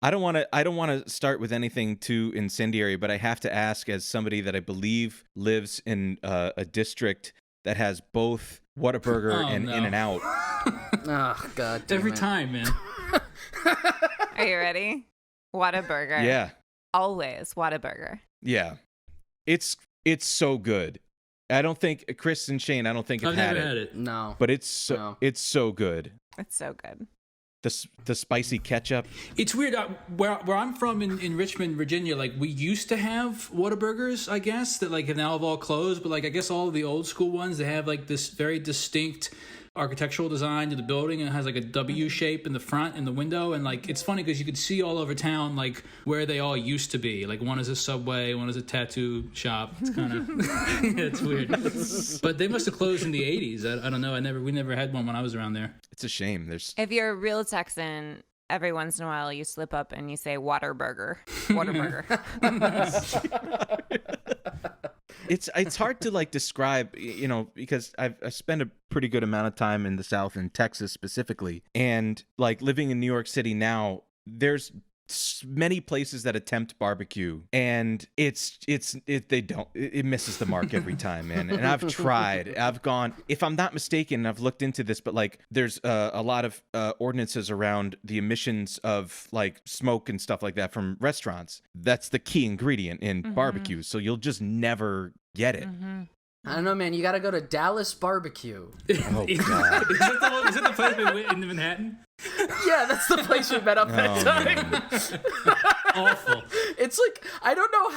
I don't want to start with anything too incendiary, but I have to ask, as somebody that I believe lives in a district that has both Whataburger and In-N-Out. Oh, God damn Every it. time, man. Are you ready? Whataburger. Yeah. Always Whataburger. Yeah. It's so good. I don't think Chris and Shane, I don't think have I've never had it. No. But it's so good. It's so good. The spicy ketchup. It's weird. Where I'm from in Richmond, Virginia, like we used to have Whataburgers, I guess, that like have now all closed. But like I guess all of the old school ones, they have like this very distinct architectural design to the building, and it has like a W shape in the front in the window. And like it's funny because you could see all over town like where they all used to be. Like one is a Subway, one is a tattoo shop. It's kind of it's weird. But they must have closed in the 80s. I don't know. We never had one when I was around there. It's a shame. If you're a real Texan, every once in a while you slip up and you say Whataburger. Whataburger. It's hard to like describe, because I spent a pretty good amount of time in the South, in Texas specifically, and like living in New York City now, there's many places that attempt barbecue, and it misses the mark every time, man. And I've tried. I've gone, if I'm not mistaken, I've looked into this, but like there's a lot of ordinances around the emissions of like smoke and stuff like that from restaurants. That's the key ingredient in barbecue, so you'll just never get it. I don't know, man. You got to go to Dallas Barbecue. Oh, God. Is that the place we went in Manhattan? Yeah, that's the place we met up that time. Awful. It's like, I don't know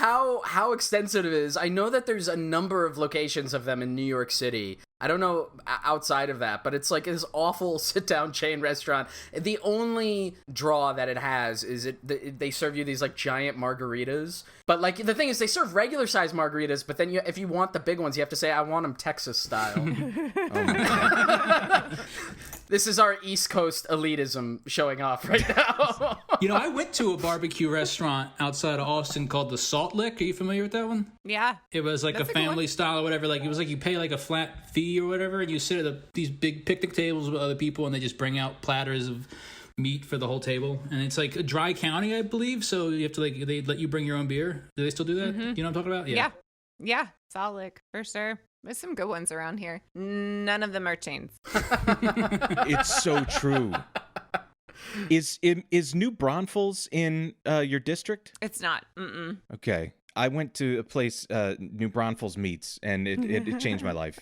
how extensive it is. I know that there's a number of locations of them in New York City. I don't know outside of that, but it's like this awful sit-down chain restaurant. The only draw that it has is they serve you these like giant margaritas. But like the thing is, they serve regular-sized margaritas, but then if you want the big ones, you have to say, I want them Texas style. Oh my God. This is our East Coast elitism showing off right now. I went to a barbecue restaurant outside of Austin called the Salt Lick. Are you familiar with that one? Yeah. It was like That's a family style or whatever. Like it was like you pay like a flat fee or whatever, and you sit at these big picnic tables with other people, and they just bring out platters of meat for the whole table. And it's like a dry county, I believe. So you have to they let you bring your own beer. Do they still do that? You know what I'm talking about? Yeah. Salt Lick, for sure. There's some good ones around here. None of them are chains. It's so true. Is New Braunfels in your district? It's not. Mm-mm. Okay. I went to a place, New Braunfels Meats, and it changed my life.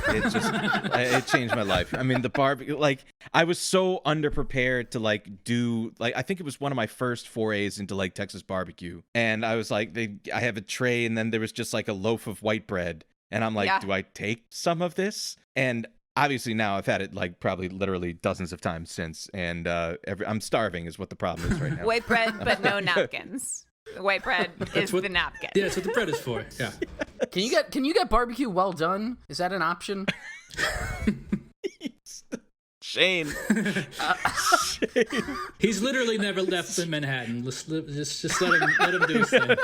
It changed my life. I mean, the barbecue, like, I was so underprepared to like do, like, I think it was one of my first forays into like Texas barbecue, and I was like, I have a tray, and then there was just like a loaf of white bread, and I'm like, do I take some of this? And obviously now I've had it like probably literally dozens of times since, and I'm starving is what the problem is right now. White bread, but no napkins. White bread is the napkin. Yeah, that's what the bread is for. Yeah. Can you get barbecue well done? Is that an option? Shane. He's literally never left in Manhattan. Just let him do his thing.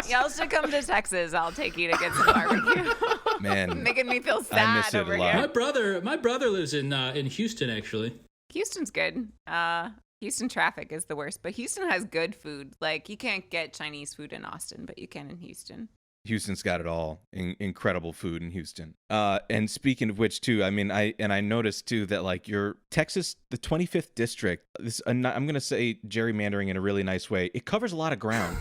Y'all should come to Texas. I'll take you to get some barbecue. Man, making me feel I sad miss it over a lot. here. My brother lives in Houston, actually. Houston's good. Houston traffic is the worst, but Houston has good food. Like, you can't get Chinese food in Austin, but you can in Houston. Houston's got it all. Incredible food in Houston. And speaking of which, too, I mean, I noticed too that like your Texas, the 25th district. I'm going to say gerrymandering in a really nice way. It covers a lot of ground.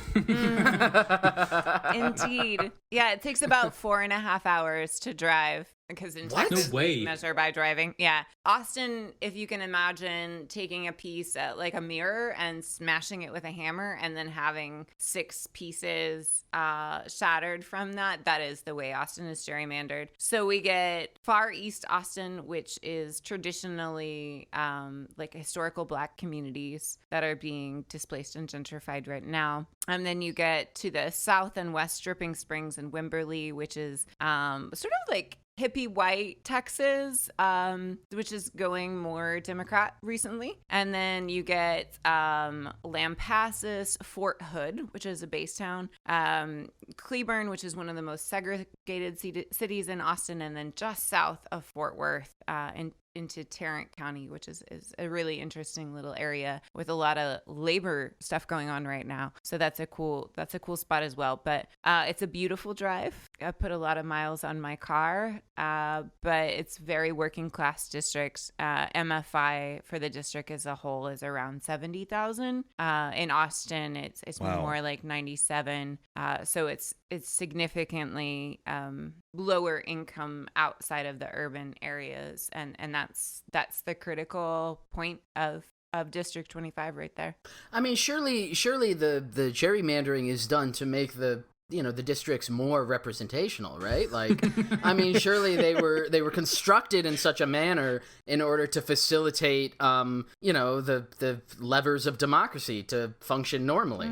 Indeed. Yeah, it takes about 4.5 hours to drive. Because in Texas, we measure by driving. Yeah. Austin, if you can imagine taking a piece at like a mirror and smashing it with a hammer and then having 6 pieces shattered from that, that is the way Austin is gerrymandered. So we get Far East Austin, which is traditionally like historical Black communities that are being displaced and gentrified right now. And then you get to the south and west, Dripping Springs and Wimberley, which is sort of like hippie white Texas, which is going more Democrat recently. And then you get Lampasas, Fort Hood, which is a base town, Cleburne, which is one of the most segregated cities in Austin, and then just south of Fort Worth, in into Tarrant County, which is a really interesting little area with a lot of labor stuff going on right now. So that's a cool spot as well. But it's a beautiful drive. I put a lot of miles on my car, but it's very working class district. MFI for the district as a whole is around 70,000. In Austin, it's Wow. more like 97. So it's significantly lower income outside of the urban areas, and that's the critical point of District 25 right there. I mean, surely the gerrymandering is done to make the districts more representational, right? Like, I mean, surely they were constructed in such a manner in order to facilitate, the levers of democracy to function normally.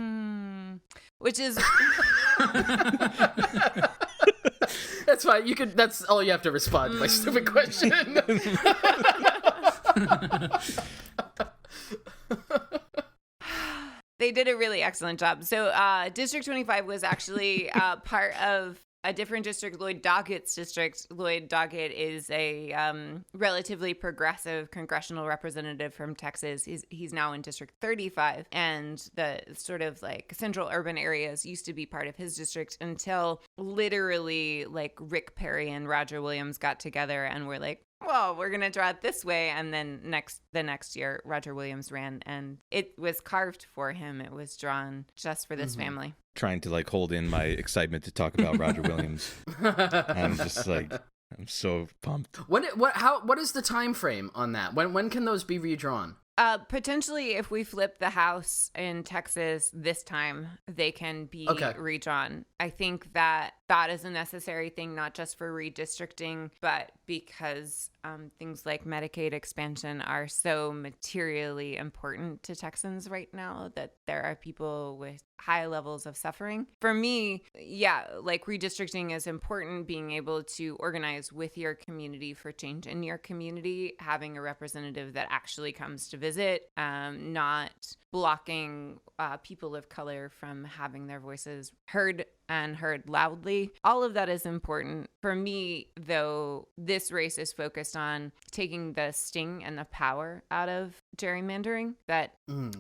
Which is That's fine. That's all you have to respond to my stupid question. They did a really excellent job. So District 25 was actually part of a different district, Lloyd Doggett's district. Lloyd Doggett is a relatively progressive congressional representative from Texas. He's now in District 35, and the sort of like central urban areas used to be part of his district until literally like Rick Perry and Roger Williams got together and were like, well, we're going to draw it this way. And then the next year, Roger Williams ran, and it was carved for him. It was drawn just for this family. Trying to like hold in my excitement to talk about Roger Williams. I'm just like, I'm so pumped. What is the time frame on that? When can those be redrawn? Potentially, if we flip the House in Texas this time, they can be redrawn. I think that is a necessary thing, not just for redistricting, but because things like Medicaid expansion are so materially important to Texans right now that there are people with high levels of suffering. For me, yeah, like redistricting is important, being able to organize with your community for change in your community, having a representative that actually comes to visit, not blocking people of color from having their voices heard and heard loudly. All of that is important. For me, though, this race is focused on taking the sting and the power out of gerrymandering, that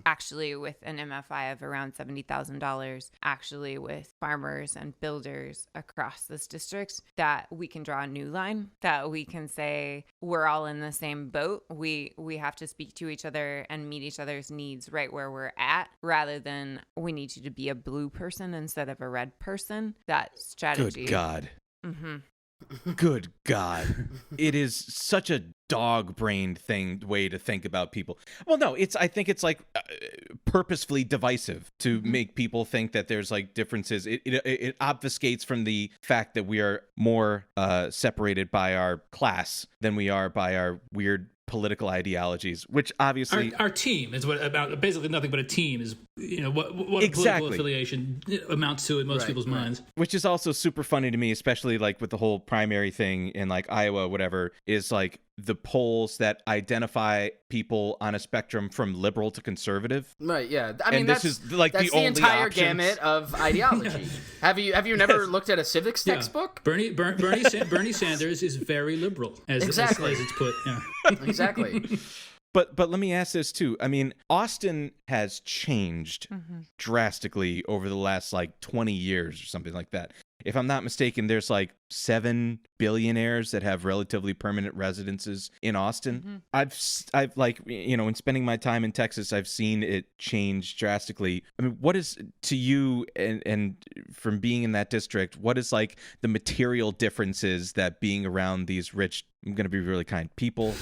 actually with an MFI of around $70,000, actually with farmers and builders across this district, that we can draw a new line, that we can say we're all in the same boat. We have to speak to each other and meet each other's needs right where we're at, rather than we need you to be a blue person instead of a red person. That strategy. Good God. Mm-hmm. Good God. It is such a dog-brained way to think about people. Well, no, I think it's like purposefully divisive to make people think that there's like differences. It obfuscates from the fact that we are more separated by our class than we are by our weird political ideologies, which obviously our team is what about basically nothing but a team is what a political affiliation amounts to in most people's minds. Which is also super funny to me, especially like with the whole primary thing in like Iowa, whatever, is like the polls that identify people on a spectrum from liberal to conservative. Right, yeah. I mean, this is like that's the only entire options. Gamut of ideology. Have you never looked at a civics textbook? Bernie Sanders is very liberal, as it's put. Yeah. Exactly. But let me ask this too. I mean, Austin has changed drastically over the last like 20 years or something like that. If I'm not mistaken, there's like 7 billionaires that have relatively permanent residences in Austin. I've like, in spending my time in Texas, I've seen it change drastically. I mean, what is to you and from being in that district, what is like the material differences that being around these rich, I'm going to be really kind, people,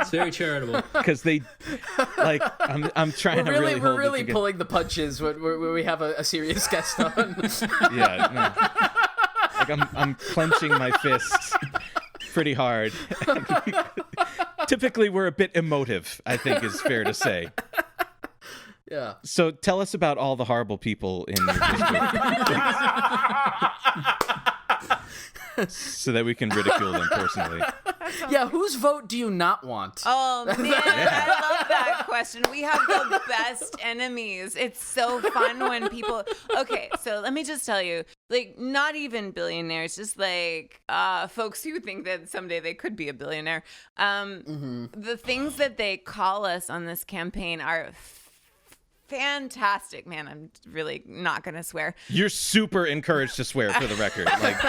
It's very charitable because they like I'm trying to really hold we're really it together. pulling the punches when we have a serious guest on. Yeah, no. Like I'm clenching my fists pretty hard. Typically we're a bit emotive, I think is fair to say. Yeah. So tell us about all the horrible people in your district. So that we can ridicule them personally. Yeah, whose vote do you not want? Oh man, I love that question. We have the best enemies. It's so fun when people. Okay, so let me just tell you, like, not even billionaires, just like folks who think that someday they could be a billionaire. The things that they call us on this campaign are fantastic. Man, I'm really not gonna swear. You're super encouraged to swear, for the record. Like,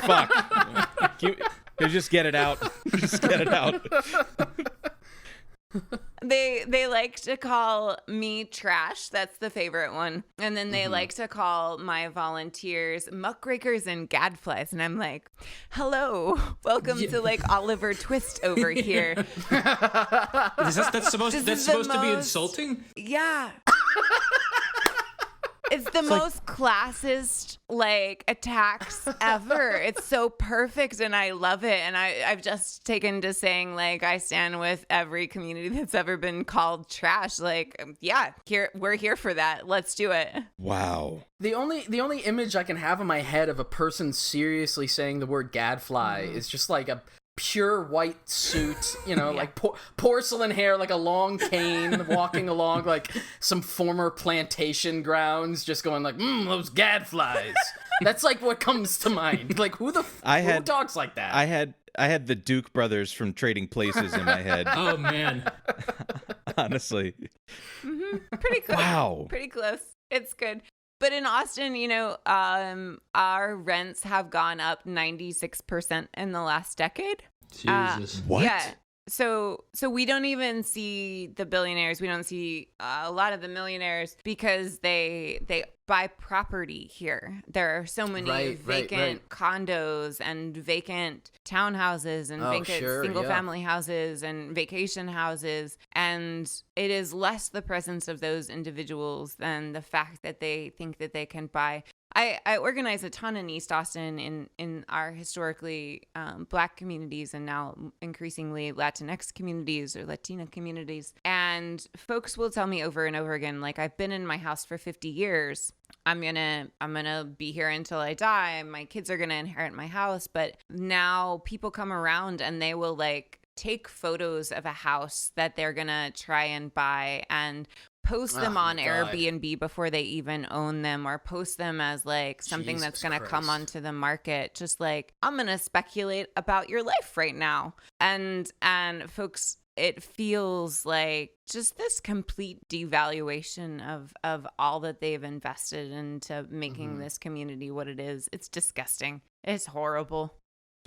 fuck. You just get it out. Just get it out. They like to call me trash. That's the favorite one. And then they like to call my volunteers muckrakers and gadflies. And I'm like, hello, welcome to like Oliver Twist over here. That's supposed to be insulting? Yeah. It's the most classist, like, attacks ever. It's so perfect, and I love it. And I've just taken to saying, like, I stand with every community that's ever been called trash. Like, yeah, we're here for that. Let's do it. Wow. The only image I can have in my head of a person seriously saying the word gadfly is just like a pure white suit, like porcelain hair, like a long cane, walking along like some former plantation grounds, just going like, those gadflies. That's like what comes to mind. Like, who talks like that? I had the Duke brothers from Trading Places in my head. Oh man. Honestly. Pretty close. Wow. Pretty close. It's good. But in Austin, our rents have gone up 96% in the last decade. Jesus. What? Yeah. So we don't even see the billionaires. We don't see a lot of the millionaires because they buy property here. There are so many vacant condos and vacant townhouses and vacant single family houses and vacation houses. And it is less the presence of those individuals than the fact that they think that they can buy. I organize a ton in East Austin in our historically Black communities and now increasingly Latinx communities or Latina communities. And folks will tell me over and over again, like, I've been in my house for 50 years. I'm gonna be here until I die. My kids are gonna inherit my house. But now people come around and they will like take photos of a house that they're gonna try and buy and post them on Airbnb before they even own them, or post them as like something that's going to come onto the market. Just like, I'm going to speculate about your life right now. And folks, it feels like just this complete devaluation of all that they've invested into making this community what it is. It's disgusting. It's horrible.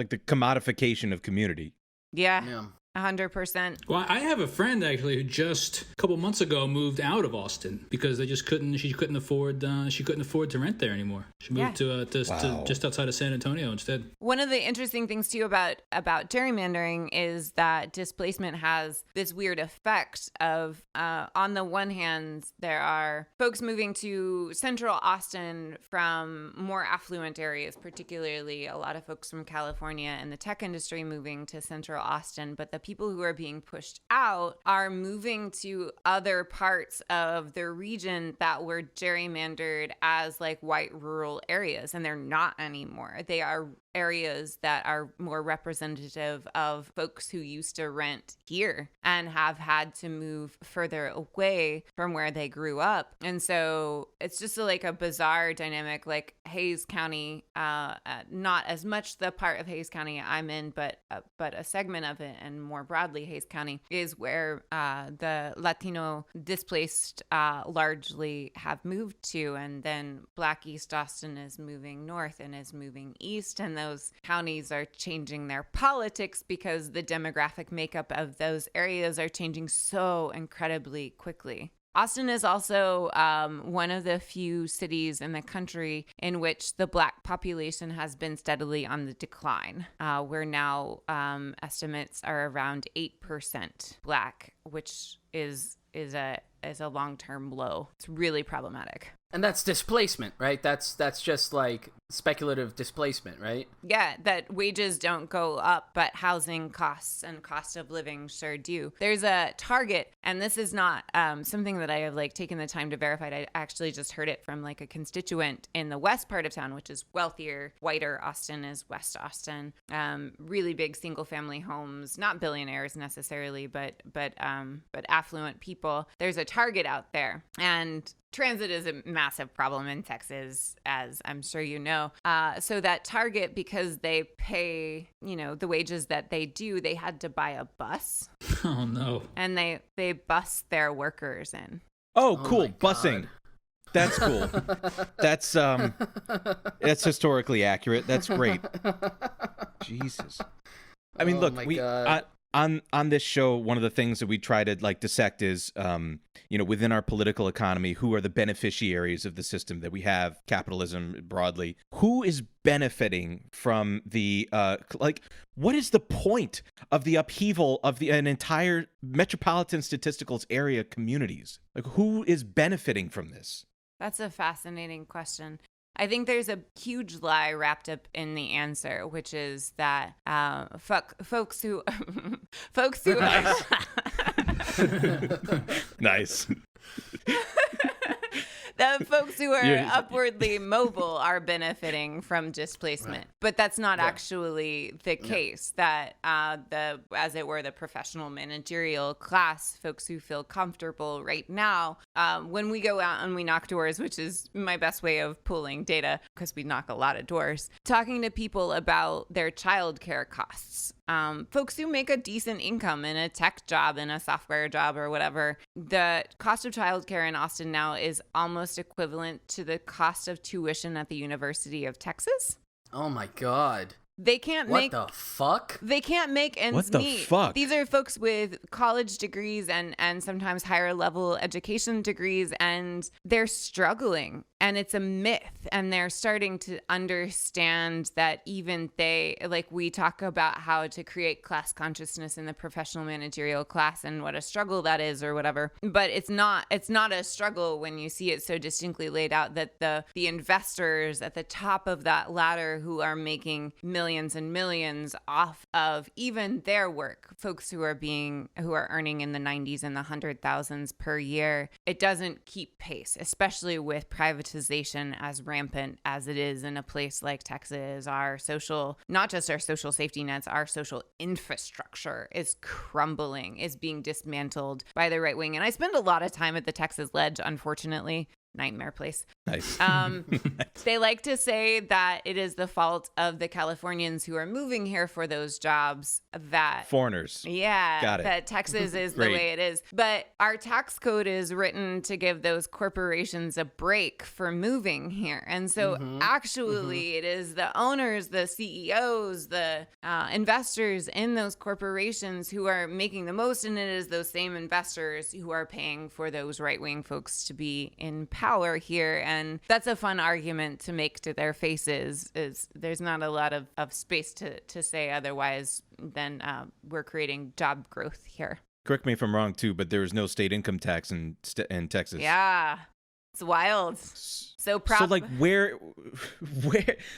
Like the commodification of community. Yeah. 100%. Well, I have a friend actually who just a couple months ago moved out of Austin because they just couldn't afford to rent there anymore. She moved to just outside of San Antonio instead. One of the interesting things too about gerrymandering is that displacement has this weird effect of on the one hand, there are folks moving to central Austin from more affluent areas, particularly a lot of folks from California and the tech industry moving to central Austin, but the people who are being pushed out are moving to other parts of the region that were gerrymandered as like white rural areas, and they're not anymore. They are areas that are more representative of folks who used to rent here and have had to move further away from where they grew up. And so it's just like a bizarre dynamic. Like Hays County, not as much the part of Hays County I'm in, but a segment of it, and more broadly Hays County, is where the Latino displaced largely have moved to. And then Black East Austin is moving north and is moving east, and those counties are changing their politics because the demographic makeup of those areas are changing so incredibly quickly. Austin is also one of the few cities in the country in which the Black population has been steadily on the decline. Where now estimates are around 8% Black, which is a long-term low. It's really problematic. And that's displacement, right? That's just like speculative displacement, right? Yeah, that wages don't go up, but housing costs and cost of living sure do. There's a target, and this is not something that I have like taken the time to verify. I actually just heard it from like a constituent in the west part of town, which is wealthier, whiter. Austin is West Austin. Really big single family homes, not billionaires necessarily, but affluent people. There's a target out there, and transit is a massive problem in Texas, as I'm sure you know. So that Target, because they pay, the wages that they do, they had to buy a bus. Oh, no. And they bus their workers in. Oh, cool. Busing. That's cool. That's historically accurate. That's great. Jesus. I mean, look, on this show, one of the things that we try to like dissect is, within our political economy, who are the beneficiaries of the system that we have, capitalism broadly? Who is benefiting from the what is the point of the upheaval of an entire metropolitan statistical area communities? Like, who is benefiting from this? That's a fascinating question. I think there's a huge lie wrapped up in the answer, which is that folks who Nice. Nice. The folks who are upwardly mobile are benefiting from displacement, right. But that's not actually the case. That as it were, the professional managerial class, folks who feel comfortable right now, when we go out and we knock doors, which is my best way of pulling data because we knock a lot of doors, talking to people about their childcare costs. Folks who make a decent income in a tech job, in a software job or whatever, the cost of childcare in Austin now is almost equivalent to the cost of tuition at the University of Texas. Oh my God. They can't make... What the fuck? They can't make ends meet. What the meet. fuck? These are folks with college degrees and sometimes higher level education degrees, and they're struggling. And it's a myth. And they're starting to understand that even they, like, we talk about how to create class consciousness in the professional managerial class and what a struggle that is or whatever. But it's not a struggle when you see it so distinctly laid out that the investors at the top of that ladder who are making millions and millions off of even their work, folks who are earning in the 90s and the 100,000s per year, it doesn't keep pace, especially with privatization as rampant as it is in a place like Texas. Not just our social safety nets, our social infrastructure is crumbling, is being dismantled by the right wing. And I spend a lot of time at the Texas Ledge, unfortunately. Nightmare place. Nice. They like to say that it is the fault of the Californians who are moving here for those jobs that foreigners. Yeah. Got it. That Texas is the way it is. But our tax code is written to give those corporations a break for moving here. And so actually it is the owners, the CEOs, the investors in those corporations who are making the most. And it is those same investors who are paying for those right-wing folks to be in power here. And that's a fun argument to make to their faces, is there's not a lot of space to say otherwise than we're creating job growth here. Correct me if I'm wrong too, but there is no state income tax in Texas. Yeah. It's wild. So like where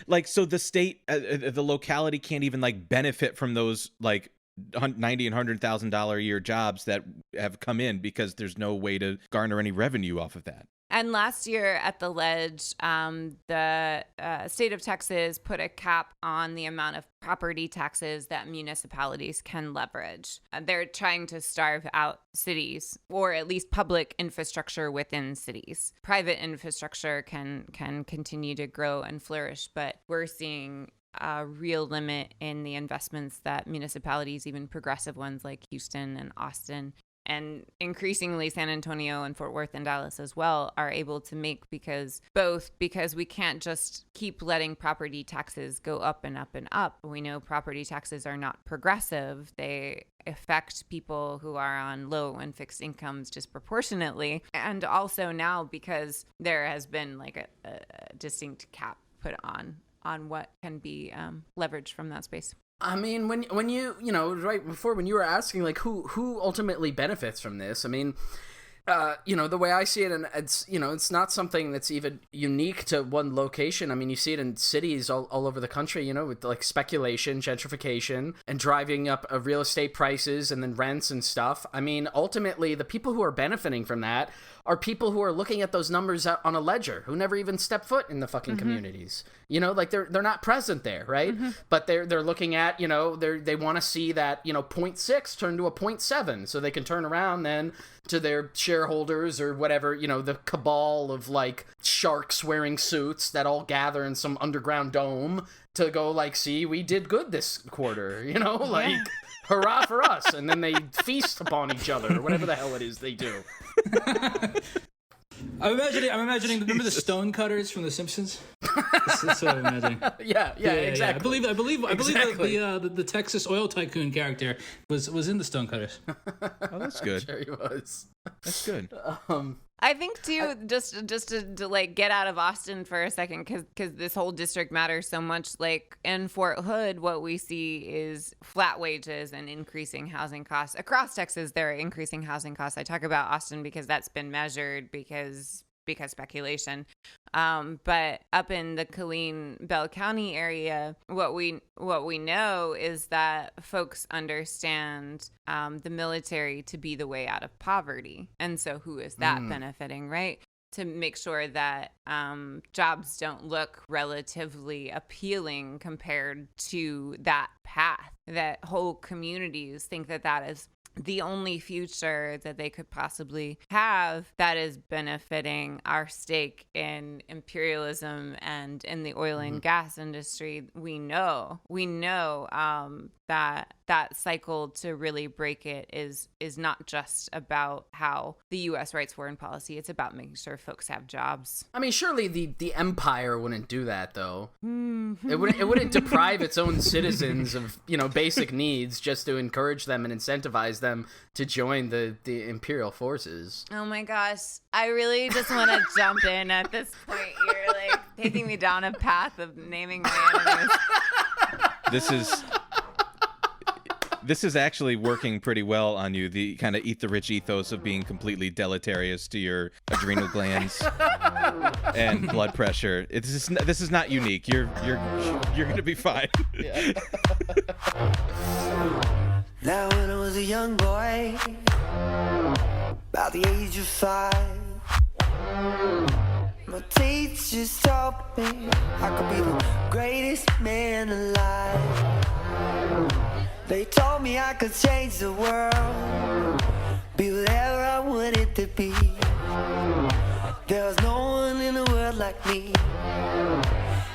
like, so the state, the locality can't even like benefit from those like $90,000 and $100,000 a year jobs that have come in because there's no way to garner any revenue off of that. And last year at the Ledge, the state of Texas put a cap on the amount of property taxes that municipalities can leverage. They're trying to starve out cities, or at least public infrastructure within cities. Private infrastructure can continue to grow and flourish, but we're seeing a real limit in the investments that municipalities, even progressive ones like Houston and Austin, and increasingly San Antonio and Fort Worth and Dallas as well, are able to make, because we can't just keep letting property taxes go up and up and up. We know property taxes are not progressive. They affect people who are on low and fixed incomes disproportionately. And also now, because there has been like a distinct cap put on what can be leveraged from that space. I mean, when you right before, when you were asking like who ultimately benefits from this, I mean, The way I see it, and it's not something that's even unique to one location. I mean, you see it in cities all over the country, with like speculation, gentrification, and driving up real estate prices and then rents and stuff. I mean, ultimately, the people who are benefiting from that are people who are looking at those numbers on a ledger, who never even step foot in the fucking communities. Like they're not present there, right? But they're looking at, they want to see that, 0.6 turn to a 0.7 so they can turn around then to their shareholders or whatever, the cabal of like sharks wearing suits that all gather in some underground dome to go like, see, we did good this quarter, like hurrah for us. And then they feast upon each other or whatever the hell it is they do. I'm imagining. Remember the stonecutters from The Simpsons? That's what I'm imagining. Yeah, exactly. I believe Exactly. the Texas oil tycoon character was in the stonecutters. Oh, that's good. Sure he was. That's good. I think too, just to like get out of Austin for a second, because this whole district matters so much. Like in Fort Hood, what we see is flat wages and increasing housing costs across Texas. There are increasing housing costs. I talk about Austin because that's been measured because speculation. But up in the Killeen-Bell County area, what we know is that folks understand the military to be the way out of poverty. And so who is that benefiting, right? To make sure that jobs don't look relatively appealing compared to that path, that whole communities think that is the only future that they could possibly have that is benefiting our stake in imperialism and in the oil and gas industry. We know that cycle, to really break it, is not just about how the U.S. writes foreign policy. It's about making sure folks have jobs. I mean, surely the empire wouldn't do that, though. It wouldn't deprive its own citizens of basic needs just to encourage them and incentivize them to join the imperial forces. Oh my gosh, I really just want to jump in at this point. You're like taking me down a path of naming my enemies. This is actually working pretty well on you, the kind of eat the rich ethos of being completely deleterious to your adrenal glands and blood pressure. This is not unique. You're going to be fine. Yeah. Now when I was a young boy, about the age of 5, my teachers taught me I could be the greatest man alive. They told me I could change the world, be whatever I wanted to be. There was no one in the world like me.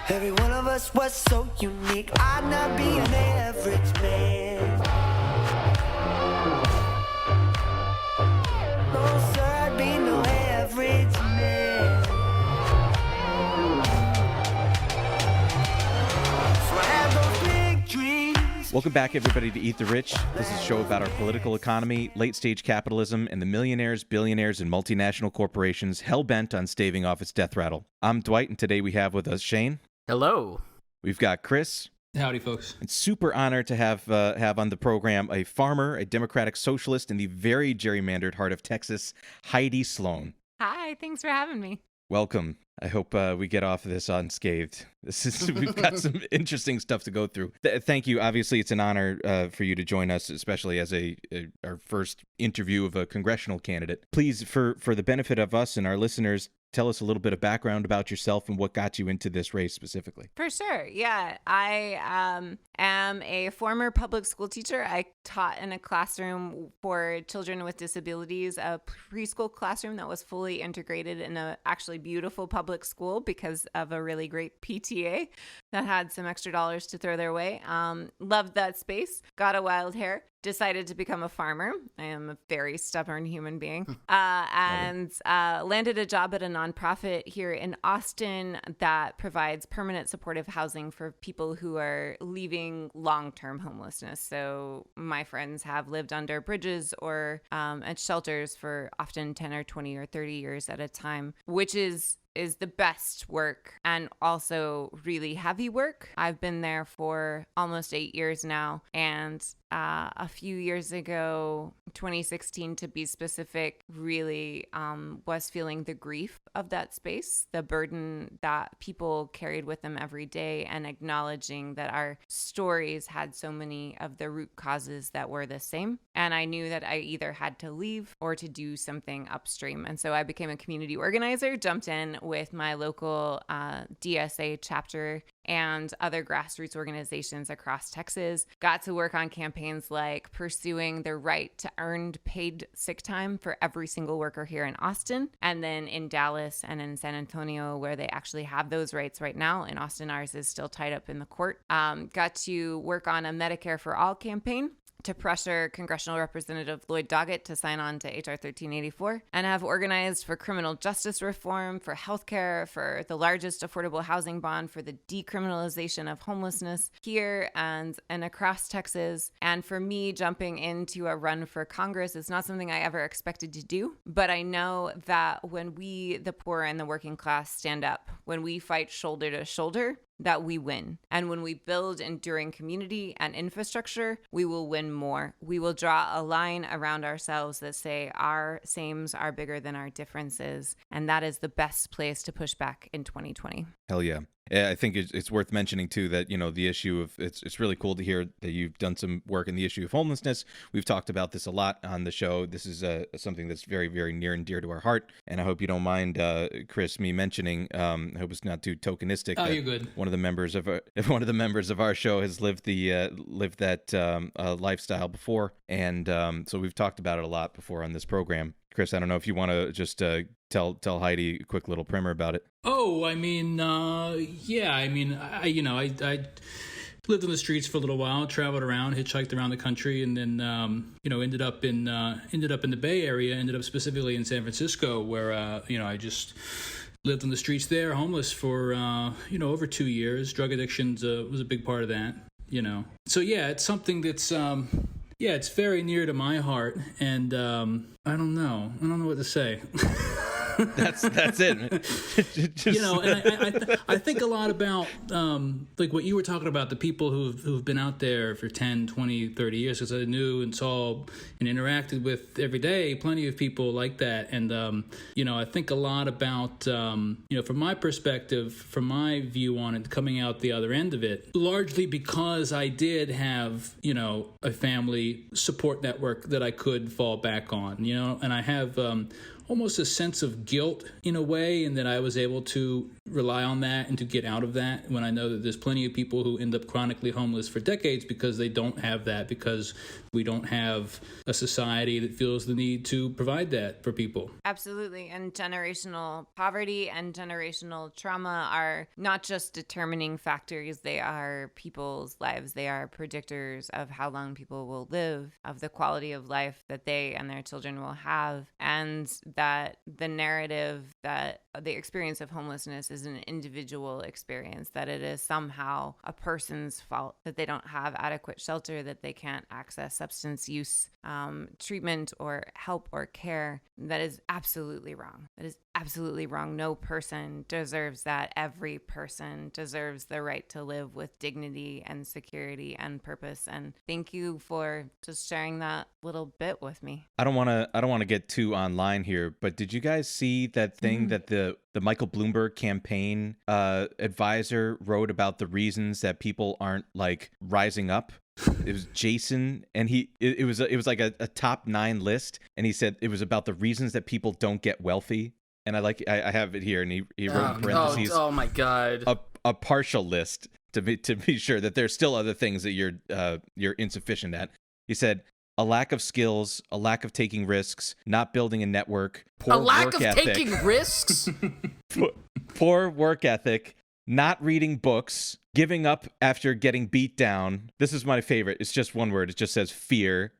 Every one of us was so unique. I'd not be an average man. No, sir, I'd be no average man. So I had those big dreams. Welcome back, everybody, to Eat the Rich. This is a show about our political economy, late-stage capitalism, and the millionaires, billionaires, and multinational corporations hell-bent on staving off its death rattle. I'm Dwight, and today we have with us Shane. Hello. We've got Chris. Howdy, folks. It's super honored to have on the program a farmer, a democratic socialist in the very gerrymandered heart of Texas, Heidi Sloan. Hi, thanks for having me. Welcome. I hope we get off of this unscathed. We've got some interesting stuff to go through. Thank you. Obviously, it's an honor for you to join us, especially as our first interview of a congressional candidate. Please, for the benefit of us and our listeners, tell us a little bit of background about yourself and what got you into this race specifically. For sure. Yeah. I am a former public school teacher. I taught in a classroom for children with disabilities, a preschool classroom that was fully integrated in a actually beautiful public school because of a really great PTA that had some extra dollars to throw their way. Loved that space. Got a wild hair. Decided to become a farmer. I am a very stubborn human being. And landed a job at a nonprofit here in Austin that provides permanent supportive housing for people who are leaving long-term homelessness. So my friends have lived under bridges or at shelters for often 10 or 20 or 30 years at a time, which is is the best work and also really heavy work. I've been there for almost 8 years now, and a few years ago, 2016 to be specific, really was feeling the grief of that space, the burden that people carried with them every day, and acknowledging that our stories had so many of the root causes that were the same. And I knew that I either had to leave or to do something upstream. And so I became a community organizer, jumped in with my local DSA chapter and other grassroots organizations across Texas, got to work on campaigns like pursuing the right to earned paid sick time for every single worker here in Austin, and then in Dallas and in San Antonio, where they actually have those rights right now. In Austin, ours is still tied up in the court. Got to work on a Medicare for All campaign to pressure Congressional Representative Lloyd Doggett to sign on to H.R. 1384, and have organized for criminal justice reform, for healthcare, for the largest affordable housing bond, for the decriminalization of homelessness here and across Texas. And for me, jumping into a run for Congress is not something I ever expected to do, but I know that when we, the poor and the working class, stand up, when we fight shoulder to shoulder, that we win. And when we build enduring community and infrastructure, we will win more. We will draw a line around ourselves that say our sames are bigger than our differences. And that is the best place to push back in 2020. Hell yeah. I think it's worth mentioning, too, that, you know, the issue of it's really cool to hear that you've done some work in the issue of homelessness. We've talked about this a lot on the show. This is something that's very, very near and dear to our heart. And I hope you don't mind, Chris, me mentioning, I hope it's not too tokenistic. Oh, you're good. One of the members of our show has lived that lifestyle before. And so we've talked about it a lot before on this program. Chris, I don't know if you want to just tell Heidi a quick little primer about it. Oh, I mean, yeah. I mean, I lived on the streets for a little while, traveled around, hitchhiked around the country, and then ended up in the Bay Area. Ended up specifically in San Francisco, where I just lived on the streets there, homeless for over 2 years. Drug addiction was a big part of that. So yeah, it's something that's. Yeah, it's very near to my heart, and I don't know what to say. That's it. And I think a lot about like what you were talking about, the people who've been out there for 10, 20, 30 years, because I knew and saw and interacted with every day plenty of people like that. And I think a lot about from my perspective, from my view on it, coming out the other end of it, largely because I did have a family support network that I could fall back on, and I have almost a sense of guilt in a way, and that I was able to rely on that and to get out of that, when I know that there's plenty of people who end up chronically homeless for decades because they don't have that, because we don't have a society that feels the need to provide that for people. Absolutely. And generational poverty and generational trauma are not just determining factors, they are people's lives. They are predictors of how long people will live, of the quality of life that they and their children will have, and that the narrative that the experience of homelessness is an individual experience, that it is somehow a person's fault that they don't have adequate shelter, that they can't access substance use treatment or help or care. That is absolutely wrong. That is absolutely wrong. No person deserves that. Every person deserves the right to live with dignity and security and purpose. And thank you for just sharing that little bit with me. I don't want to get too online here, but did you guys see that thing that the Michael Bloomberg campaign advisor wrote about the reasons that people aren't like rising up? It was Jason, and it was like a top 9 list, and he said it was about the reasons that people don't get wealthy. And I have it here, and he wrote in parentheses. Oh my God! A partial list to be sure that there's still other things that you're insufficient at. He said, a lack of skills, a lack of taking risks, not building a network, poor work ethic, taking risks, poor work ethic, not reading books, giving up after getting beat down. This is my favorite. It's just one word. It just says fear.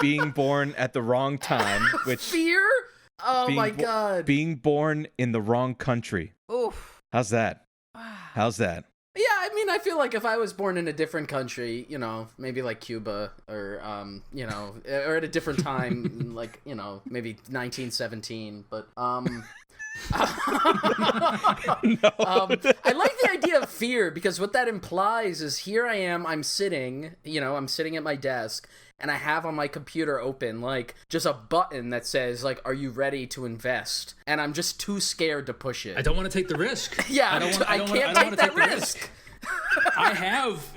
Being born at the wrong time, which fear? Oh my God. Being born in the wrong country. Oof. How's that? How's that? Yeah, I mean, I feel like if I was born in a different country, maybe like Cuba or, or at a different time, like, maybe 1917, but, No. I like the idea of fear because what that implies is here I am, I'm sitting at my desk and I have on my computer open like just a button that says like, are you ready to invest? And I'm just too scared to push it. I don't want to take the risk. Yeah, I can't take that risk. I have,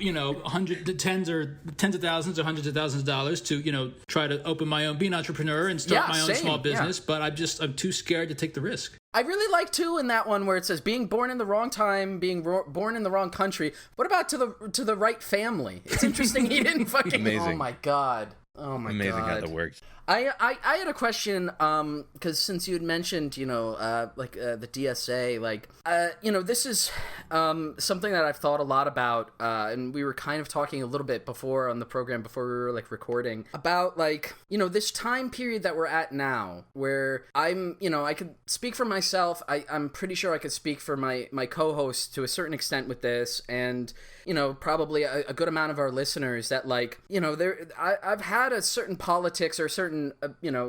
tens of thousands or hundreds of thousands of dollars to, try to open my own, be an entrepreneur and start my own small business, but I'm too scared to take the risk. I really like too in that one where it says being born in the wrong time, being born in the wrong country. What about to the right family? It's interesting he didn't fucking. Amazing. Oh my god. Amazing how that works. I had a question because since you had mentioned the DSA, this is something that I've thought a lot about, and we were kind of talking a little bit before on the program before we were like recording about this time period that we're at now where I could speak for myself. I'm pretty sure I could speak for my co-host to a certain extent with this, and probably a good amount of our listeners that I've had a certain politics or a certain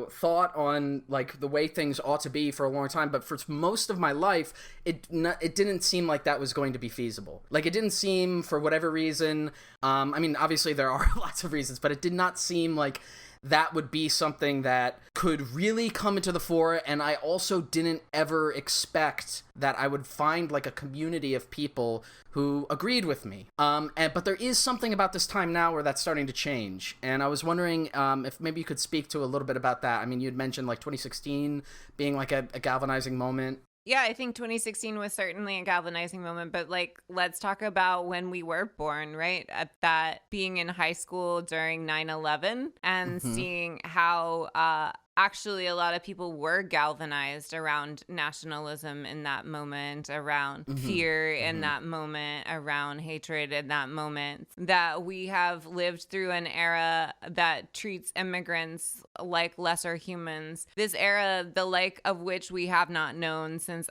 thought on like the way things ought to be for a long time, but for most of my life it didn't seem like that was going to be feasible. Like it didn't seem, for whatever reason, obviously there are lots of reasons, but it did not seem like that would be something that could really come into the fore, and I also didn't ever expect that I would find like a community of people who agreed with me. But there is something about this time now where that's starting to change, and I was wondering if maybe you could speak to a little bit about that. I mean, you'd mentioned like 2016 being like a galvanizing moment. Yeah, I think 2016 was certainly a galvanizing moment, but let's talk about when we were born, right? At that being in high school during 9/11 and seeing how actually a lot of people were galvanized around nationalism in that moment, around fear in that moment, around hatred in that moment, that we have lived through an era that treats immigrants like lesser humans. This era, the like of which we have not known since,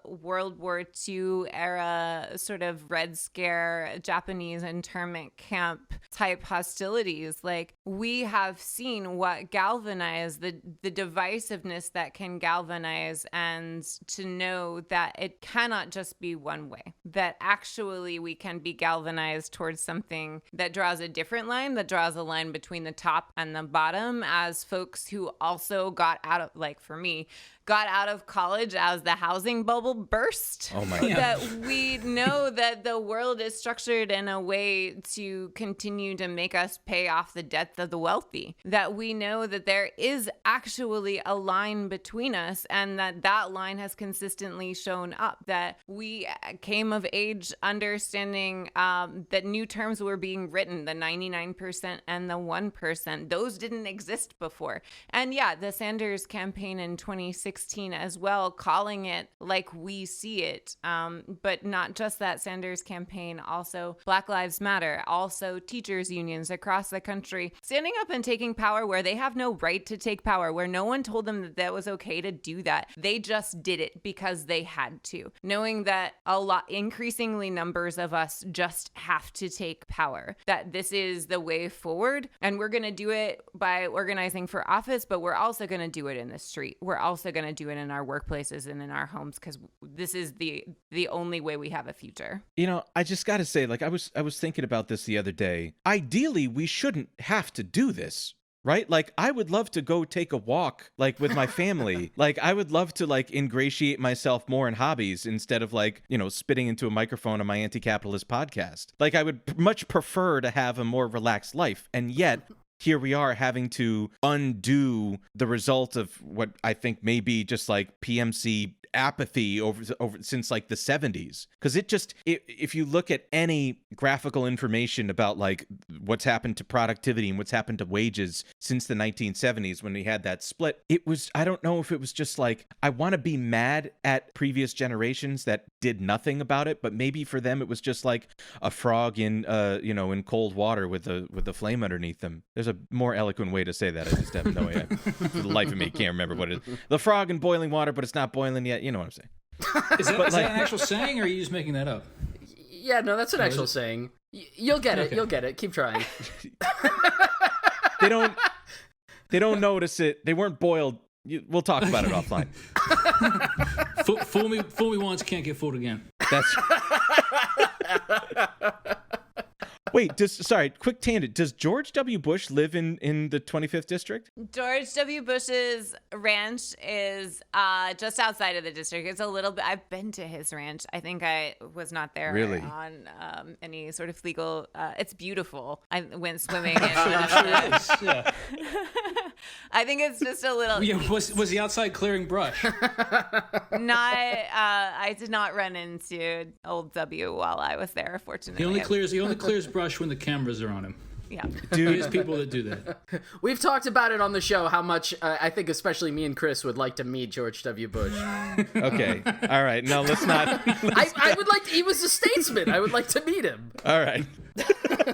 World War II era, sort of Red Scare, Japanese internment camp type hostilities. Like, we have seen what galvanize the divisiveness that can galvanize, and to know that it cannot just be one way, that actually we can be galvanized towards something that draws a different line, that draws a line between the top and the bottom, as folks who also got out of, like for me, got out of college as the housing bubble burst. Oh my God. That we know that the world is structured in a way to continue to make us pay off the debts of the wealthy. That we know that there is actually a line between us, and that line has consistently shown up. That we came of age understanding that new terms were being written, the 99% and the 1%. Those didn't exist before. And yeah, the Sanders campaign in 2016 as well, calling it like we see it. But not just that Sanders campaign, also Black Lives Matter, also teachers unions across the country standing up and taking power where they have no right to take power, where no one told them that was okay to do that. They just did it because they had to, knowing that increasingly numbers of us just have to take power, that this is the way forward. And we're going to do it by organizing for office, but we're also going to do it in the street. We're also going to do it in our workplaces and in our homes, because this is the only way we have a future. I just got to say, like, I was thinking about this the other day. Ideally, we shouldn't have to do this. Right? Like, I would love to go take a walk, like, with my family. Like, I would love to, like, ingratiate myself more in hobbies instead of, like, spitting into a microphone on my anti-capitalist podcast. Like, I would much prefer to have a more relaxed life. And yet, here we are having to undo the result of what I think may be just, like, PMC apathy over since like the 70s, because if you look at any graphical information about like what's happened to productivity and what's happened to wages since the 1970s when we had that split, I don't know if it was just like, I want to be mad at previous generations that did nothing about it, but maybe for them it was just like a frog in in cold water with a flame underneath them. There's a more eloquent way to say that. I just have no idea. For the life of me, can't remember what it is. The frog in boiling water, but it's not boiling yet. You know what I'm saying? Is that an actual saying, or are you just making that up? Yeah, no, that's an actual saying. You'll get it. Okay. You'll get it. Keep trying. They don't notice it. They weren't boiled. We'll talk about it offline. Fool me once, can't get fooled again. That's. Wait, quick tangent. Does George W. Bush live in the 25th district? George W. Bush's ranch is just outside of the district. It's a little bit. I've been to his ranch. I think I was not there Really? on any sort of legal. It's beautiful. I went swimming. Yeah. I think it's just a little. Yeah, was he outside clearing brush? I did not run into old W while I was there. Fortunately, He only clears brush when the cameras are on him. Yeah. There's people that do that. We've talked about it on the show how much I think especially me and Chris would like to meet George W. Bush. Okay. All right. No, let's not. I would like. He was a statesman. I would like to meet him. All right.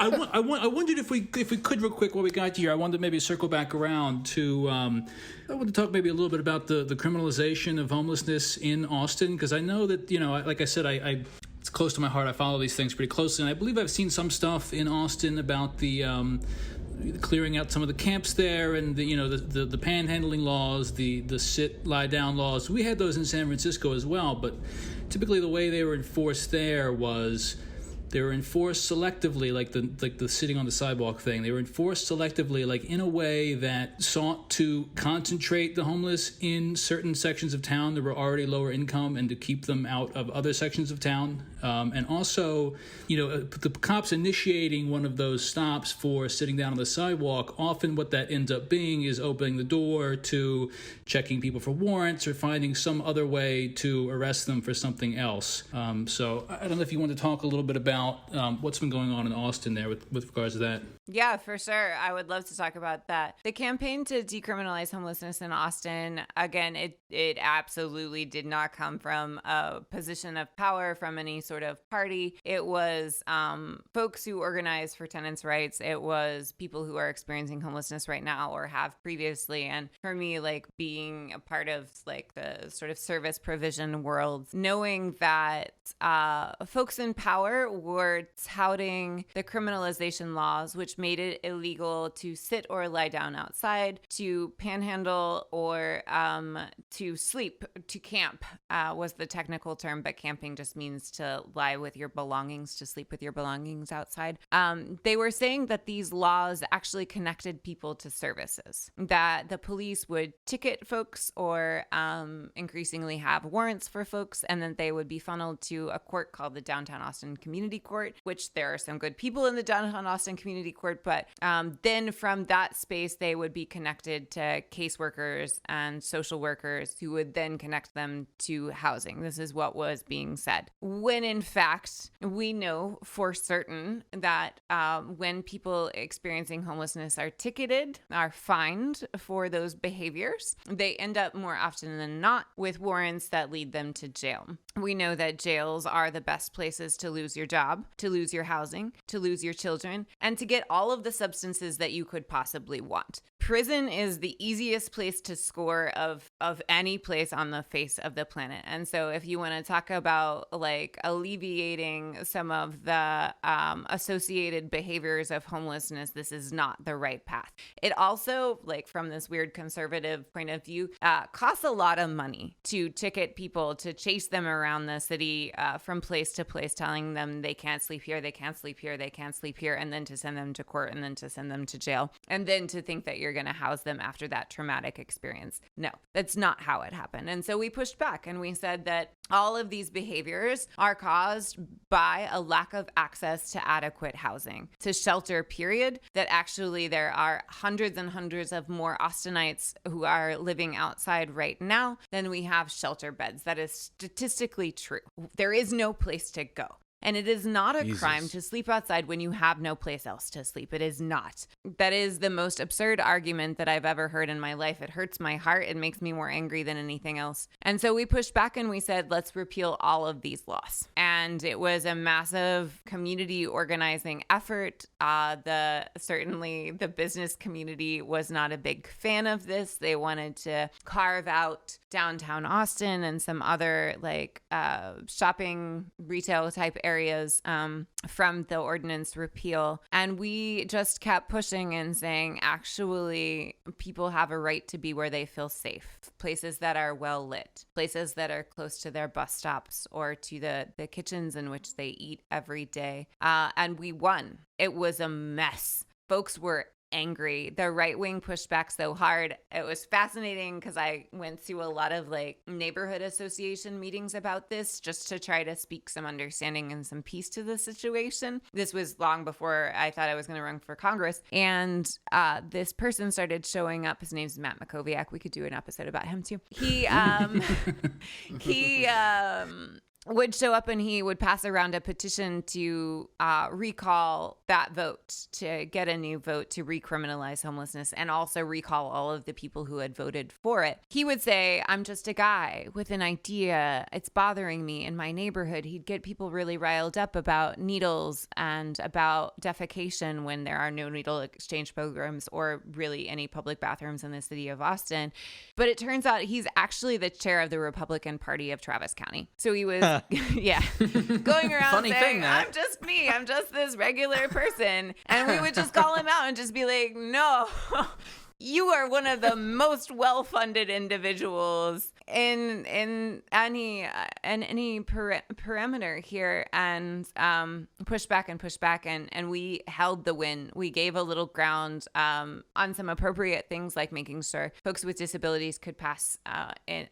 I wondered if we could real quick while we got here. I wanted to maybe circle back around to. I want to talk maybe a little bit about the criminalization of homelessness in Austin, because I know that like I said, I it's close to my heart. I follow these things pretty closely, and I believe I've seen some stuff in Austin about the clearing out some of the camps there, and the panhandling laws, the sit lie down laws. We had those in San Francisco as well, but typically the way they were enforced there was they were enforced selectively, like the sitting on the sidewalk thing. They were enforced selectively, like in a way that sought to concentrate the homeless in certain sections of town that were already lower income, and to keep them out of other sections of town. And also, the cops initiating one of those stops for sitting down on the sidewalk, often what that ends up being is opening the door to checking people for warrants or finding some other way to arrest them for something else. So I don't know if you want to talk a little bit about what's been going on in Austin there with regards to that. Yeah, for sure. I would love to talk about that. The campaign to decriminalize homelessness in Austin, again, it absolutely did not come from a position of power from any sort of party. It was folks who organized for tenants' rights. It was people who are experiencing homelessness right now or have previously. And for me, like being a part of like the sort of service provision world, knowing that folks in power were touting the criminalization laws, which made it illegal to sit or lie down outside, to panhandle, or to sleep, to camp was the technical term, but camping just means to lie with your belongings, to sleep with your belongings outside. They were saying that these laws actually connected people to services, that the police would ticket folks or increasingly have warrants for folks, and then they would be funneled to a court called the Downtown Austin Community Court, which there are some good people in the Downtown Austin Community Court, but then from that space, they would be connected to caseworkers and social workers who would then connect them to housing. This is what was being said. When in fact, we know for certain that when people experiencing homelessness are ticketed, are fined for those behaviors, they end up more often than not with warrants that lead them to jail. We know that jails are the best places to lose your job, to lose your housing, to lose your children, and to get all of the substances that you could possibly want. Prison is the easiest place to score of any place on the face of the planet. And so if you want to talk about like alleviating some of the associated behaviors of homelessness, this is not the right path. It also, like from this weird conservative point of view, costs a lot of money to ticket people, to chase them around the city from place to place, telling them they can't sleep here, they can't sleep here, they can't sleep here, and then to send them to court, and then to send them to jail, and then to think that you're going to house them after that traumatic experience. No, that's not how it happened. And so we pushed back and we said that all of these behaviors are caused by a lack of access to adequate housing, to shelter, period, that actually there are hundreds and hundreds of more Austinites who are living outside right now than we have shelter beds. That is statistically true. There is no place to go. And it is not a crime to sleep outside when you have no place else to sleep. It is not. That is the most absurd argument that I've ever heard in my life. It hurts my heart. It makes me more angry than anything else. And so we pushed back and we said, let's repeal all of these laws. And it was a massive community organizing effort. Certainly the business community was not a big fan of this. They wanted to carve out downtown Austin and some other like shopping retail type areas areas from the ordinance repeal. And we just kept pushing and saying, actually, people have a right to be where they feel safe. Places that are well lit, places that are close to their bus stops or to the kitchens in which they eat every day. And we won. It was a mess. Folks were angry. The right wing pushed back so hard. It was fascinating because I went to a lot of like neighborhood association meetings about this just to try to speak some understanding and some peace to the situation. This was long before I thought I was going to run for Congress. And this person started showing up. His name's Matt Makoviak. We could do an episode about him too. He would show up and he would pass around a petition to recall that vote, to get a new vote to recriminalize homelessness and also recall all of the people who had voted for it. He would say, I'm just a guy with an idea. It's bothering me in my neighborhood. He'd get people really riled up about needles and about defecation when there are no needle exchange programs or really any public bathrooms in the city of Austin. But it turns out he's actually the chair of the Republican Party of Travis County. So he was yeah, going around Funny saying, thing, that. I'm just me. I'm just this regular person. And we would just call him out and just be like, no, you are one of the most well-funded individuals in any parameter here, and push back, and we held the win. We gave a little ground on some appropriate things like making sure folks with disabilities could pass in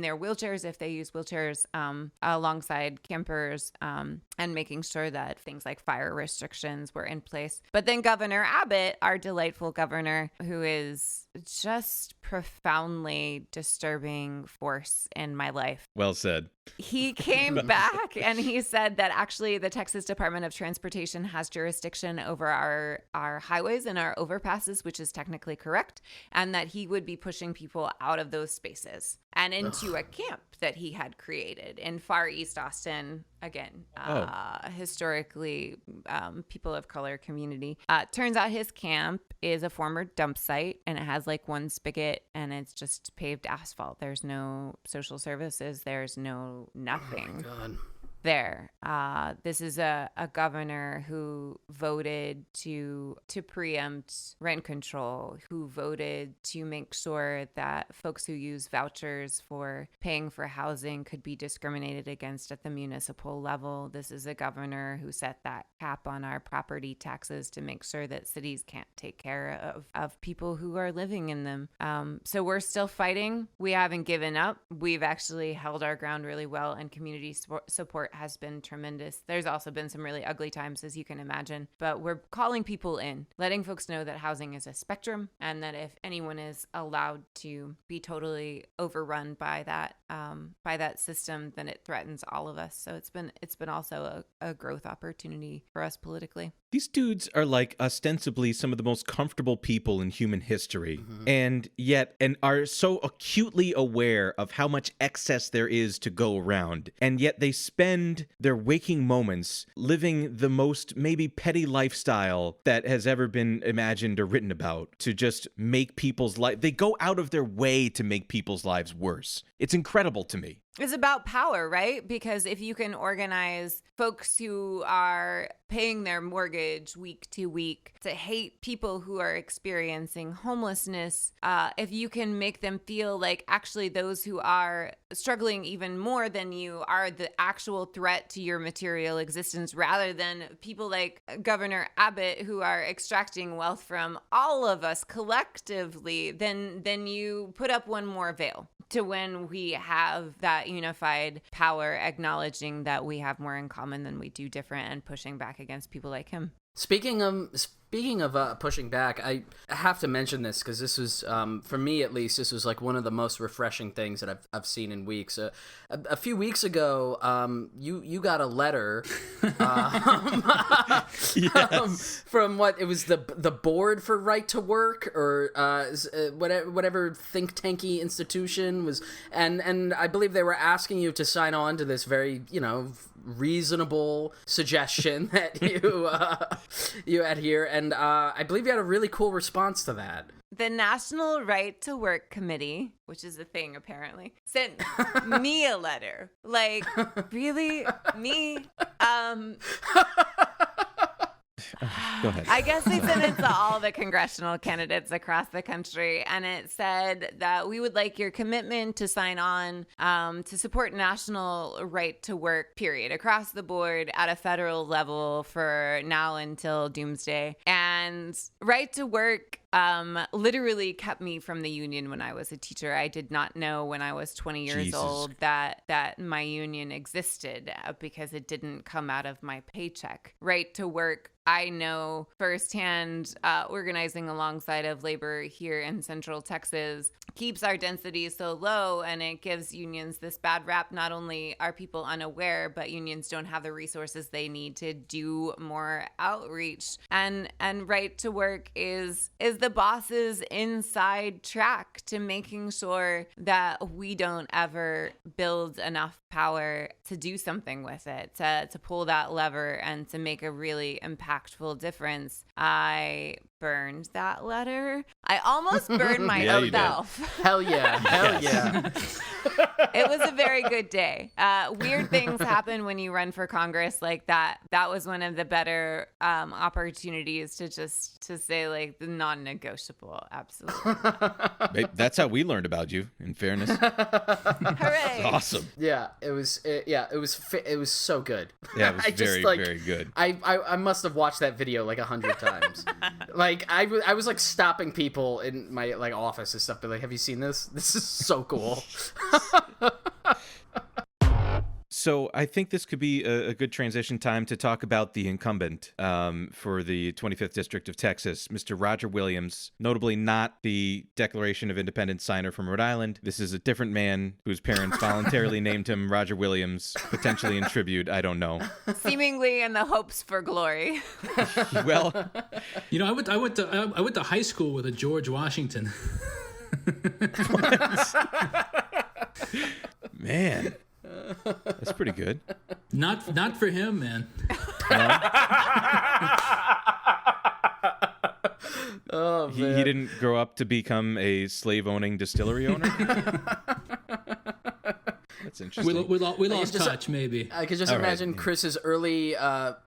their wheelchairs if they use wheelchairs alongside campers, and making sure that things like fire restrictions were in place. But then Governor Abbott, our delightful governor, who is just profoundly disturbing force in my life. Well said. He came back and he said that actually the Texas Department of Transportation has jurisdiction over our highways and our overpasses, which is technically correct, and that he would be pushing people out of those spaces and into a camp that he had created in Far East Austin. Again, historically, people of color community. Turns out his camp is a former dump site, and it has like one spigot, and it's just paved asphalt. There's no social services. There's no nothing. Oh my God. There. This is a governor who voted to preempt rent control, who voted to make sure that folks who use vouchers for paying for housing could be discriminated against at the municipal level. This is a governor who set that cap on our property taxes to make sure that cities can't take care of people who are living in them. So we're still fighting. We haven't given up. We've actually held our ground really well, and community support has been tremendous. There's also been some really ugly times, as you can imagine, but we're calling people in, letting folks know that housing is a spectrum, and that if anyone is allowed to be totally overrun by that system, then it threatens all of us. So it's been also a growth opportunity for us politically. These dudes are like ostensibly some of the most comfortable people in human history, and are so acutely aware of how much excess there is to go around, and yet they spend their waking moments living the most maybe petty lifestyle that has ever been imagined or written about to just make people's life. They go out of their way to make people's lives worse. It's incredible to me. It's about power, right? Because if you can organize folks who are paying their mortgage week to week to hate people who are experiencing homelessness, if you can make them feel like actually those who are struggling even more than you are the actual threat to your material existence, rather than people like Governor Abbott who are extracting wealth from all of us collectively, then you put up one more veil to when we have that unified power, acknowledging that we have more in common than we do different, and pushing back against people like him. Speaking of pushing back, I have to mention this because this was, for me at least, this was like one of the most refreshing things that I've seen in weeks. A few weeks ago, you got a letter from what it was, the Board for Right to Work, or whatever think tanky institution was, and I believe they were asking you to sign on to this very reasonable suggestion that you had here, and I believe you had a really cool response to that. the National Right to Work Committee, which is a thing apparently, sent me a letter. Like, really? Me? Go ahead. I guess they sent it to all the congressional candidates across the country, and it said that we would like your commitment to sign on to support national right to work, period, across the board at a federal level for now until doomsday. And right to work literally kept me from the union when I was a teacher. I did not know when I was 20 years old that my union existed because it didn't come out of my paycheck. Right to work, I know firsthand, organizing alongside of labor here in Central Texas keeps our density so low, and it gives unions this bad rap. Not only are people unaware, but unions don't have the resources they need to do more outreach. And right to work is the boss's inside track to making sure that we don't ever build enough power to do something with it, to pull that lever and to make a really impactful difference. I burned that letter. I almost burned myself. Hell yeah. Hell yeah. It was a very good day. Weird things happen when you run for Congress like that. That was one of the better opportunities to say, like, the non-negotiable. Absolutely. That's how we learned about you, in fairness. Hooray. Awesome. Yeah, it was so good. Yeah, it was very good. I must have watched that video like 100 times. Like I was like stopping people in my like office and stuff, but like, have you seen this? This is so cool. So I think this could be a good transition time to talk about the incumbent for the 25th District of Texas, Mr. Roger Williams, notably not the Declaration of Independence signer from Rhode Island. This is a different man whose parents voluntarily named him Roger Williams, potentially in tribute. I don't know. Seemingly in the hopes for glory. Well, you know, I went to high school with a George Washington. Man. That's pretty good. Not for him, man. No? Oh, man. He didn't grow up to become a slave-owning distillery owner? That's interesting. We lost touch, maybe. I could just imagine Chris's early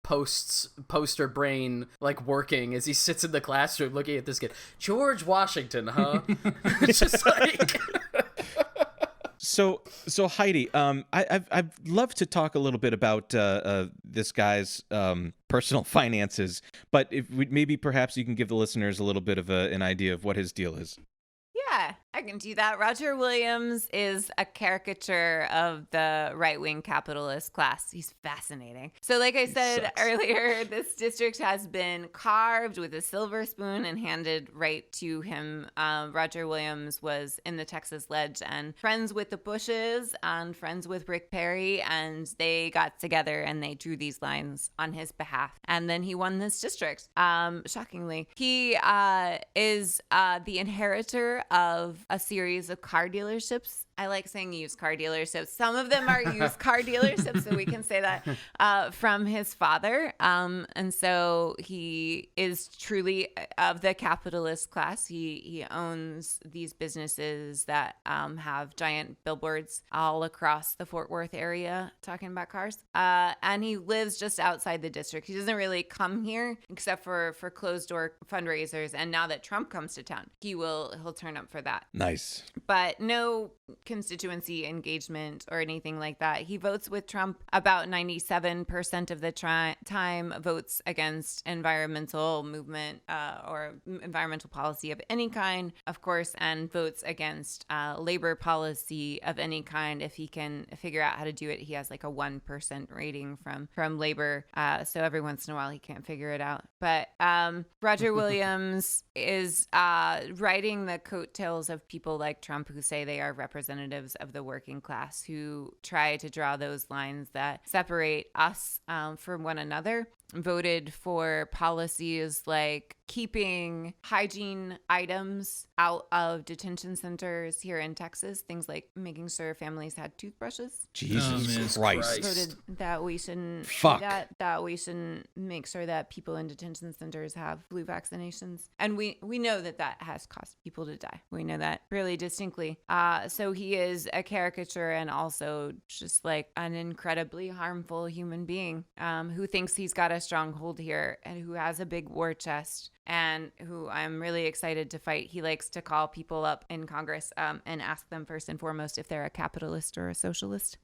poster brain like working as he sits in the classroom looking at this kid. George Washington, huh? It's just like... So Heidi, I'd love to talk a little bit about this guy's personal finances, but maybe perhaps you can give the listeners a little bit of an idea of what his deal is. Yeah, I can do that. Roger Williams is a caricature of the right-wing capitalist class. He's fascinating. So like I said earlier, this district has been carved with a silver spoon and handed right to him. Roger Williams was in the Texas Ledge and friends with the Bushes and friends with Rick Perry, and they got together and they drew these lines on his behalf. And then he won this district. Shockingly, he is the inheritor of a series of car dealerships. I like saying used car dealerships. Some of them are used car dealerships, so we can say that from his father. And so he is truly of the capitalist class. He owns these businesses that have giant billboards all across the Fort Worth area talking about cars. And he lives just outside the district. He doesn't really come here except for closed door fundraisers. And now that Trump comes to town, he'll turn up for that. Nice. But no constituency engagement or anything like that. He votes with Trump about 97% of the time, votes against environmental movement or environmental policy of any kind, of course, and votes against labor policy of any kind. If he can figure out how to do it, he has like a 1% rating from labor. So every once in a while he can't figure it out. But Roger Williams is riding the coattails of people like Trump who say they are representatives of the working class, who try to draw those lines that separate us from one another. voted for policies like keeping hygiene items out of detention centers here in Texas, things like making sure families had toothbrushes. Jesus Christ. Voted that we shouldn't that we shouldn't make sure that people in detention centers have flu vaccinations. And we know that has caused people to die. We know that really distinctly. So he is a caricature and also just like an incredibly harmful human being who thinks he's got a stronghold here and who has a big war chest and who I'm really excited to fight. He likes to call people up in Congress and ask them first and foremost if they're a capitalist or a socialist.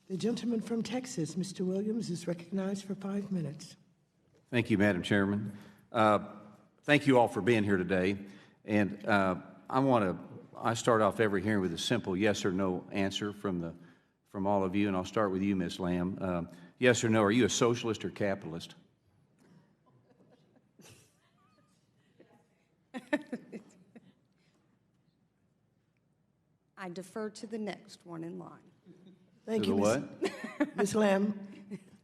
The gentleman from Texas, Mr. Williams, is recognized for 5 minutes. Thank you, Madam Chairman. Thank you all for being here today. And I start off every hearing with a simple yes or no answer from all of you, and I'll start with you, Ms. Lamb. Yes or no, are you a socialist or capitalist? I defer to the next one in line. Thank you, Ms. Lamb.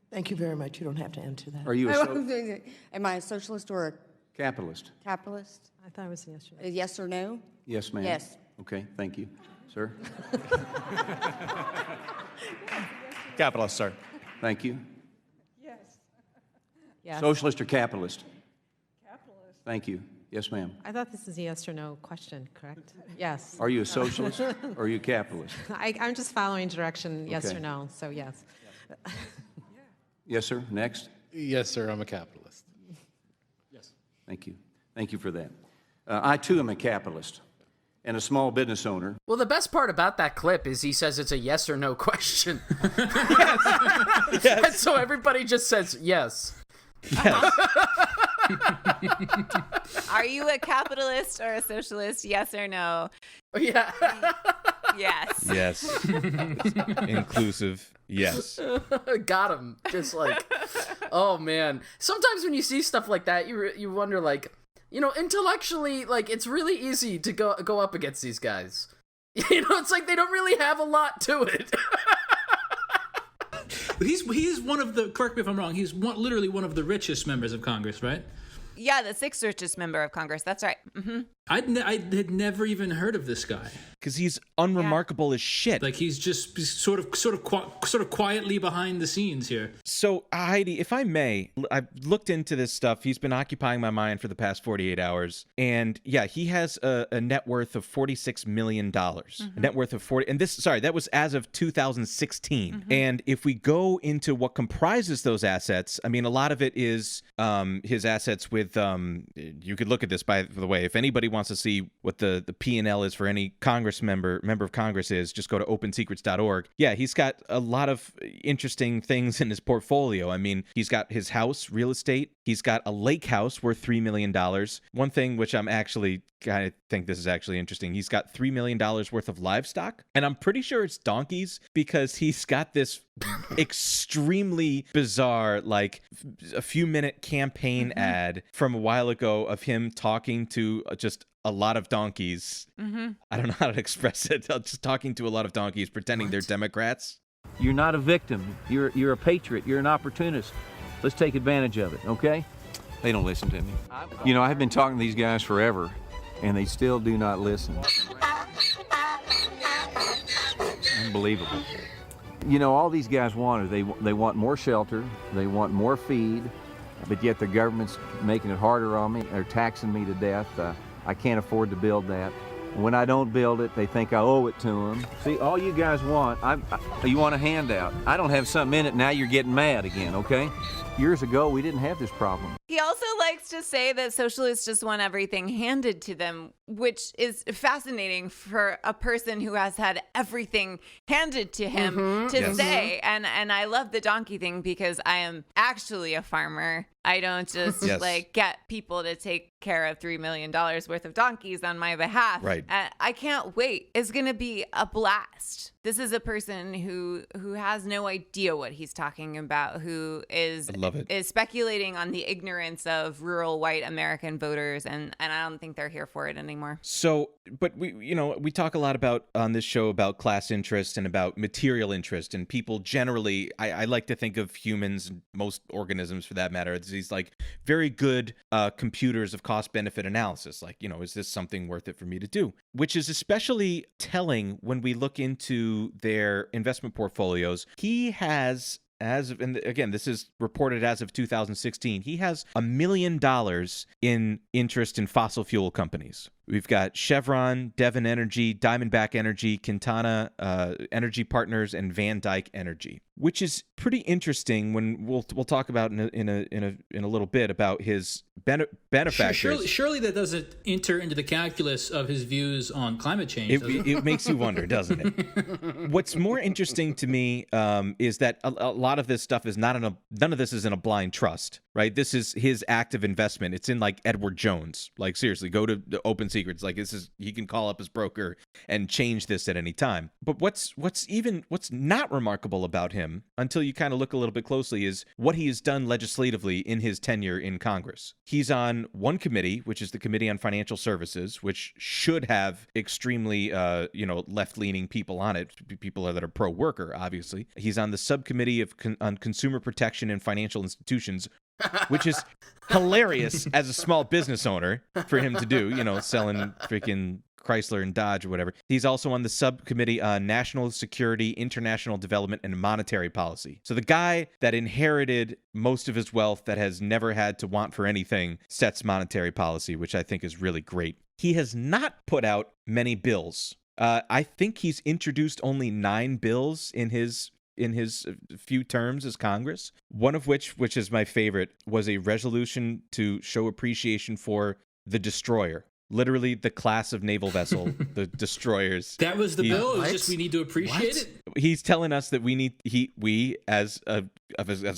Thank you very much. You don't have to answer that. Are you a Am I a socialist or a capitalist? capitalist? I thought it was yes or no. A yes or no? Yes, ma'am. Yes. Okay, thank you. Sir? Capitalist, sir. Thank you. Yes. Socialist or capitalist? Capitalist. Thank you. Yes, ma'am. I thought this is a yes or no question, correct? Yes. Are you a socialist or are you a capitalist? I'm just following direction, yes Okay. or no, so yes. Yes, sir. Next. Yes, sir, I'm a capitalist. Thank you. Thank you for that. I, too, am a capitalist and a small business owner. Well, the best part about that clip is he says it's a yes or no question. And so everybody just says yes. Yes. Are you a capitalist or a socialist? Yes or no? Yeah. Yes. Yes. Inclusive. Yes. Got him. Just like, oh man. Sometimes when you see stuff like that, you wonder, like, you know, intellectually, like, it's really easy to go up against these guys. You know, it's like they don't really have a lot to it. He's one of the, correct me if I'm wrong, literally one of the richest members of Congress, right? Yeah, the sixth richest member of Congress. That's right. Mm-hmm. I had never even heard of this guy. Because he's unremarkable as shit. Like he's just sort of quietly behind the scenes here. So, Heidi, if I may, I've looked into this stuff. He's been occupying my mind for the past 48 hours. And yeah, he has a net worth of $46 million. A net worth of 40. And that was as of 2016. And if we go into what comprises those assets, I mean, a lot of it is his assets with, you could look at this, by the way, if anybody wants to see what the P&L is for any member of Congress is, just go to opensecrets.org. Yeah, he's got a lot of interesting things in his portfolio. I mean, he's got his house, real estate. He's got a lake house worth $3 million. One thing which I think this is actually interesting. He's got $3 million worth of livestock, and I'm pretty sure it's donkeys because he's got this extremely bizarre, like a few minute campaign ad from a while ago of him talking to just a lot of donkeys. I don't know how to express it. Just talking to a lot of donkeys, pretending they're Democrats. You're not a victim. You're a patriot. You're an opportunist. Let's take advantage of it, okay? They don't listen to me. You know, I've been talking to these guys forever, and they still do not listen. Unbelievable. You know, all these guys want is they want more shelter, they want more feed, but yet the government's making it harder on me. They're taxing me to death. I can't afford to build that. When I don't build it, they think I owe it to them. See, all you guys want, you want a handout. I don't have something in it, now you're getting mad again, okay? Years ago, we didn't have this problem. He also likes to say that socialists just want everything handed to them, which is fascinating for a person who has had everything handed to him to say. And I love the donkey thing because I am actually a farmer I don't just like get people to take care of $3 million worth of donkeys on my behalf. Right. I can't wait. It's going to be a blast. This is a person who has no idea what he's talking about, who is speculating on the ignorance of rural white American voters, and I don't think they're here for it anymore. So, but we talk a lot about on this show about class interest and about material interest, and people generally, I like to think of humans, most organisms for that matter, as these like very good computers of cost benefit analysis. Like, is this something worth it for me to do? Which is especially telling when we look into their investment portfolios. He has, and again, this is reported as of 2016, he has $1 million in interest in fossil fuel companies. We've got Chevron, Devon Energy, Diamondback Energy, Quintana Energy Partners, and Van Dyke Energy, which is pretty interesting. When we'll talk about in a little bit about his benefactors. Surely that doesn't enter into the calculus of his views on climate change. It makes you wonder, doesn't it? What's more interesting to me is that a lot of this stuff is none of this is in a blind trust, right? This is his active investment. It's in like Edward Jones. Like seriously, go to the Open Secrets. Like he can call up his broker and change this at any time. But what's not remarkable about him, until you kind of look a little bit closely, is what he has done legislatively in his tenure in Congress. He's on one committee, which is the Committee on Financial Services, which should have extremely left-leaning people on it, people that are pro-worker, obviously. He's on the subcommittee on Consumer Protection and Financial Institutions, which is hilarious as a small business owner for him to do, selling freaking Chrysler and Dodge or whatever. He's also on the subcommittee on National Security, International Development, and Monetary Policy. So the guy that inherited most of his wealth, that has never had to want for anything, sets monetary policy, which I think is really great. He has not put out many bills. I think he's introduced only 9 bills in his few terms as Congress, one of which is my favorite, was a resolution to show appreciation for the destroyer. Literally the class of naval vessel, the destroyers. That was the bill. It's just we need to appreciate it. He's telling us that we as a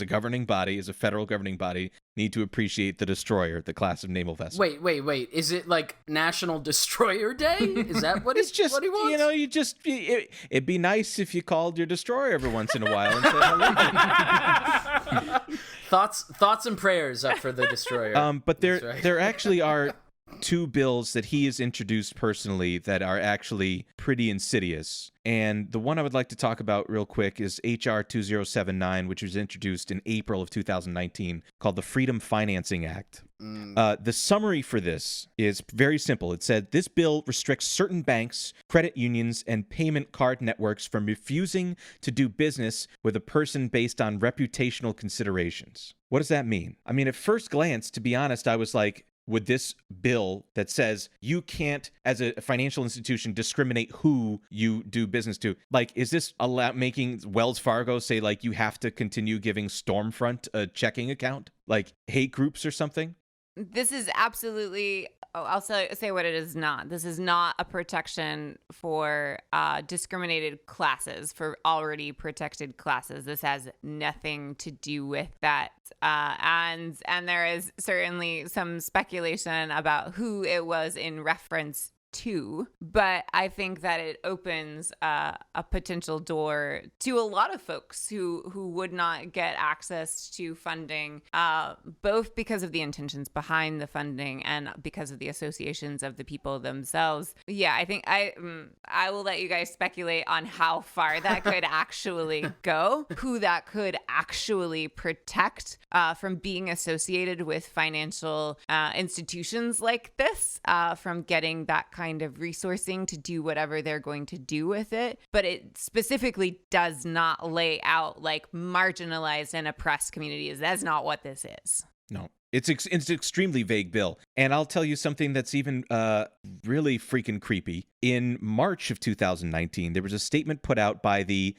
governing body, as a federal governing body, need to appreciate the destroyer, the class of naval vessel. Wait. Is it like National Destroyer Day? Is that what it's just what he wants? It'd be nice if you called your destroyer every once in a while and said hello. Thoughts and prayers up for the destroyer. But there actually are 2 bills that he has introduced personally that are actually pretty insidious. And the one I would like to talk about real quick is H.R. 2079, which was introduced in April of 2019, called the Freedom Financing Act. The summary for this is very simple. It said, this bill restricts certain banks, credit unions, and payment card networks from refusing to do business with a person based on reputational considerations. What does that mean? I mean, at first glance, to be honest, I was like, would this bill that says you can't, as a financial institution, discriminate who you do business to, like, is this making Wells Fargo say, like, you have to continue giving Stormfront a checking account, like hate groups or something? This is absolutely, I'll say what it is not. This is not a protection for discriminated classes, for already protected classes. This has nothing to do with that. And there is certainly some speculation about who it was in reference to, but I think that it opens a potential door to a lot of folks who would not get access to funding, both because of the intentions behind the funding and because of the associations of the people themselves. Yeah, I think I will let you guys speculate on how far that could actually go, who that could actually protect from being associated with financial institutions like this, from getting that kind of resourcing to do whatever they're going to do with it. But it specifically does not lay out like marginalized and oppressed communities. That's not what this is. No. It's an extremely vague bill. And I'll tell you something that's even really freaking creepy. In March of 2019, there was a statement put out by the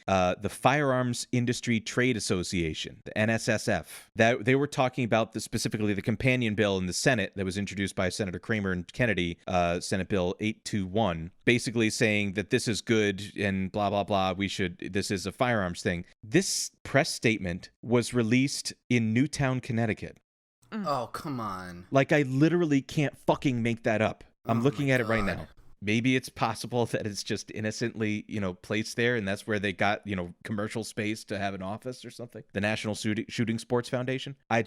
Firearms Industry Trade Association, the NSSF, that they were talking about specifically the companion bill in the Senate that was introduced by Senator Kramer and Kennedy, Senate Bill 821, basically saying that this is good and blah, blah, blah. This is a firearms thing. This press statement was released in Newtown, Connecticut. Oh, come on. Like, I literally can't fucking make that up. I'm looking at it right God. now. Maybe it's possible that it's just innocently, placed there, and that's where they got, commercial space to have an office or something. The National Shooting Sports Foundation. I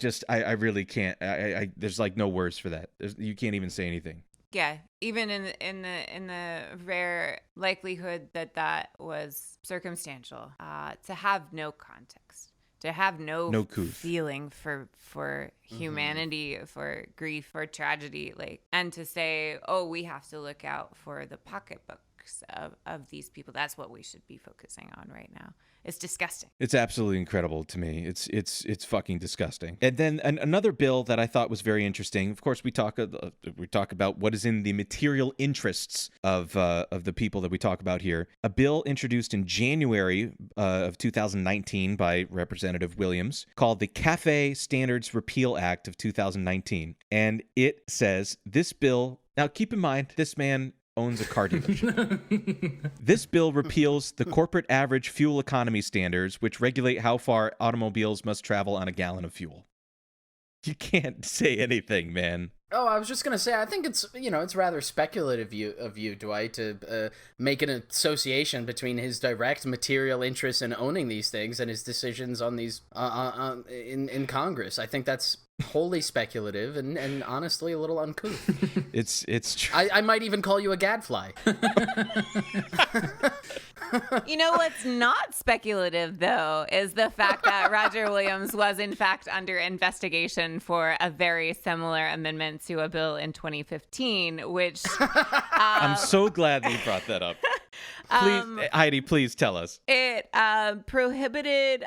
really can't. I there's like no words for that. You can't even say anything. Yeah, even in the rare likelihood that was circumstantial, to have no context, to have no feeling for humanity, for grief, for tragedy, and to say, oh, we have to look out for the pocketbooks of these people. That's what we should be focusing on right now. It's disgusting. It's absolutely incredible to me. It's fucking disgusting. And then another bill that I thought was very interesting. Of course, we talk about what is in the material interests of the people that we talk about here. A bill introduced in January of 2019 by Representative Williams called the Cafe Standards Repeal Act of 2019, and it says this bill. Now, keep in mind, this man owns a car dealership. This bill repeals the corporate average fuel economy standards, which regulate how far automobiles must travel on a gallon of fuel. You can't say anything, man. Oh, I was just gonna say, I think it's rather speculative of you, Dwight, to make an association between his direct material interest in owning these things and his decisions on these in Congress. I think that's wholly speculative and honestly a little uncouth. It's true. I might even call you a gadfly. You know what's not speculative, though, is the fact that Roger Williams was, in fact, under investigation for a very similar amendment to a bill in 2015, which... I'm so glad that you brought that up. Please, Heidi, please tell us. It prohibited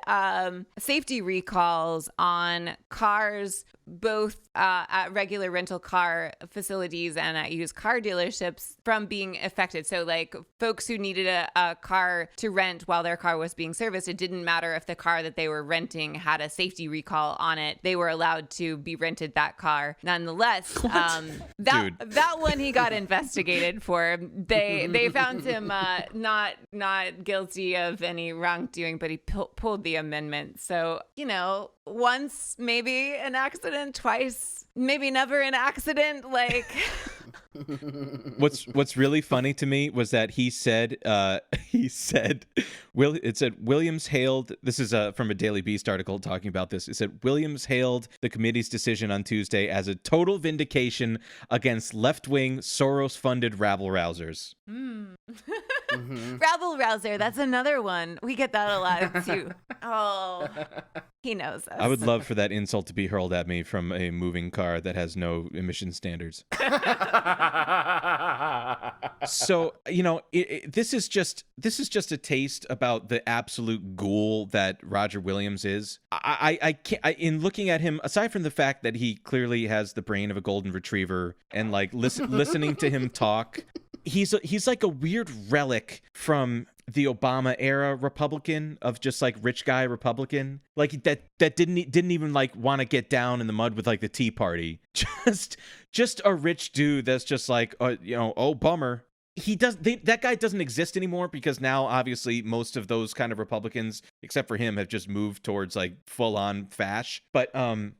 safety recalls on cars, both at regular rental car facilities and at used car dealerships, from being affected. So, like, folks who needed a car to rent while their car was being serviced, it didn't matter if the car that they were renting had a safety recall on it. They were allowed to be rented that car nonetheless. That one he got investigated for. They found him not guilty of any wrongdoing, but he pulled the amendment. So, once maybe an accident, twice maybe never an accident. Like, what's really funny to me was that he said Williams hailed, this is from a Daily Beast article talking about this. It said Williams hailed the committee's decision on Tuesday as a total vindication against left-wing Soros-funded rabble-rousers. Rabble-rouser, that's another one. We get that a lot too. Oh, he knows us. I would love for that insult to be hurled at me from a moving car that has no emission standards. So, this is just a taste about the absolute ghoul that Roger Williams is. I can't, in looking at him, aside from the fact that he clearly has the brain of a golden retriever, and like listening to him talk, he's like a weird relic from the Obama era Republican, of just like rich guy Republican, like that didn't even like want to get down in the mud with like the Tea Party. Just a rich dude that's just like, oh bummer. That guy doesn't exist anymore, because now obviously most of those kind of Republicans, except for him, have just moved towards like full on fash. But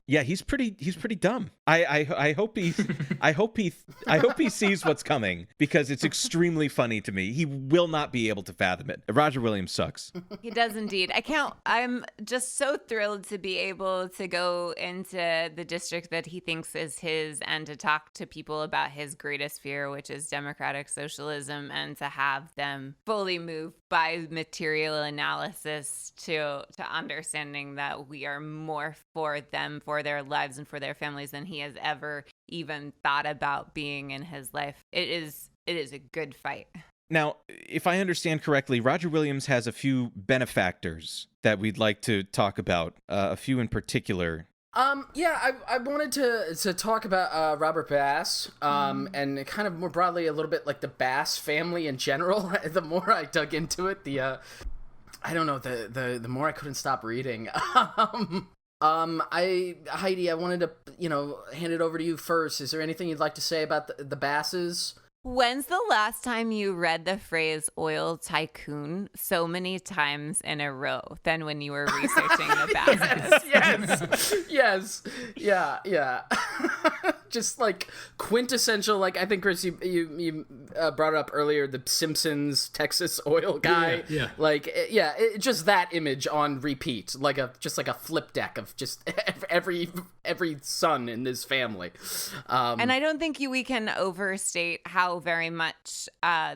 yeah, he's pretty dumb. I hope he sees what's coming, because it's extremely funny to me. He will not be able to fathom it. Roger Williams sucks. He does indeed. I'm just so thrilled to be able to go into the district that he thinks is his and to talk to people about his greatest fear, which is democratic socialism, and to have them fully move by material analysis to understanding that we are more for them, for their lives and for their families than he has ever even thought about being in his life. It is a good fight. Now, if I understand correctly, Roger Williams has a few benefactors that we'd like to talk about, a few in particular. Yeah, I wanted to talk about Robert Bass, and kind of more broadly a little bit like the Bass family in general. The more I dug into it, the more I couldn't stop reading. Heidi, I wanted to, hand it over to you first. Is there anything you'd like to say about the Basses? When's the last time you read the phrase oil tycoon so many times in a row than when you were researching the Basses? Yes. Yeah. Just like quintessential, like I think, Chris, you brought it up earlier, the Simpsons Texas oil guy. Yeah. Like, just that image on repeat, like a flip deck of just every son in this family. And I don't think we can overstate how very much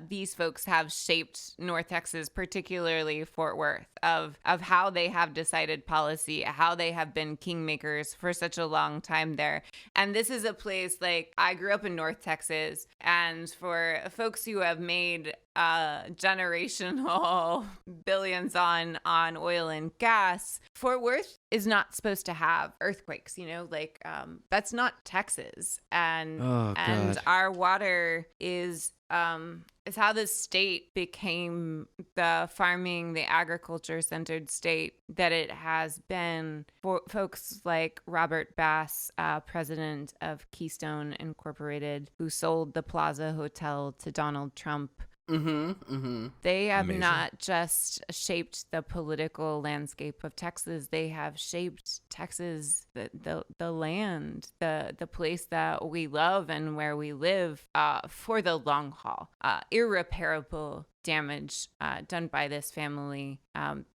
these folks have shaped North Texas, particularly Fort Worth, of how they have decided policy, how they have been kingmakers for such a long time there. And this is a place, like, I grew up in North Texas, and for folks who have made generational billions on oil and gas, Fort Worth is not supposed to have earthquakes, like that's not Texas. And and our water is how the state became the farming, the agriculture-centered state that it has been for folks like Robert Bass, president of Keystone Incorporated, who sold the Plaza Hotel to Donald Trump. They have not just shaped the political landscape of Texas. They have shaped Texas, the land, the place that we love and where we live, for the long haul. Irreparable damage done by this family,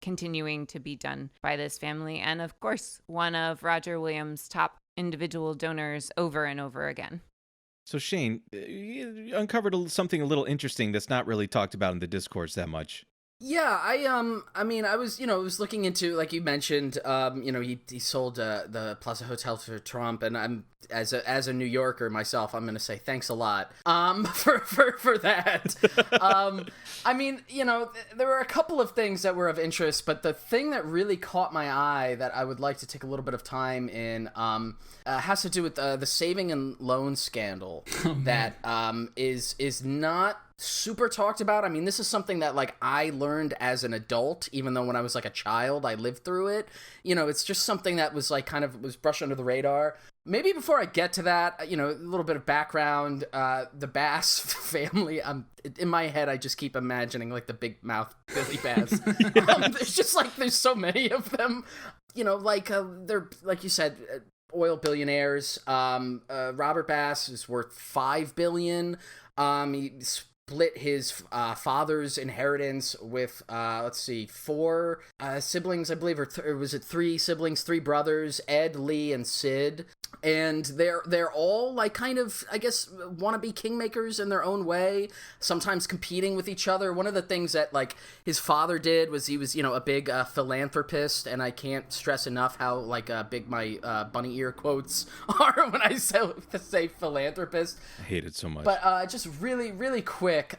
continuing to be done by this family, and of course, one of Roger Williams' top individual donors over and over again. So Shane, you uncovered something a little interesting that's not really talked about in the discourse that much. Yeah, I was looking into, like you mentioned, he sold the Plaza Hotel to Trump, and I'm as a New Yorker myself, I'm gonna say thanks a lot for that. There were a couple of things that were of interest, but the thing that really caught my eye that I would like to take a little bit of time in has to do with the saving and loan scandal that is not super talked about. I mean, this is something that, like, I learned as an adult, even though when I was like a child I lived through it. It's just something that was like kind of was brushed under the radar. Maybe before I get to that, a little bit of background. The Bass family, in my head I just keep imagining like the big mouth Billy Bass. There's just like, there's so many of them, they're, like you said, oil billionaires. Robert Bass is worth $5 billion. He split his father's inheritance with, 4 siblings, I believe, or was it 3 siblings, 3 brothers, Ed, Lee, and Sid. And they're all, like, kind of, I guess, wannabe kingmakers in their own way, sometimes competing with each other. One of the things that, like, his father did was he was, a big philanthropist, and I can't stress enough how, like, big my bunny ear quotes are when I say philanthropist. I hate it so much. But just really, really quick,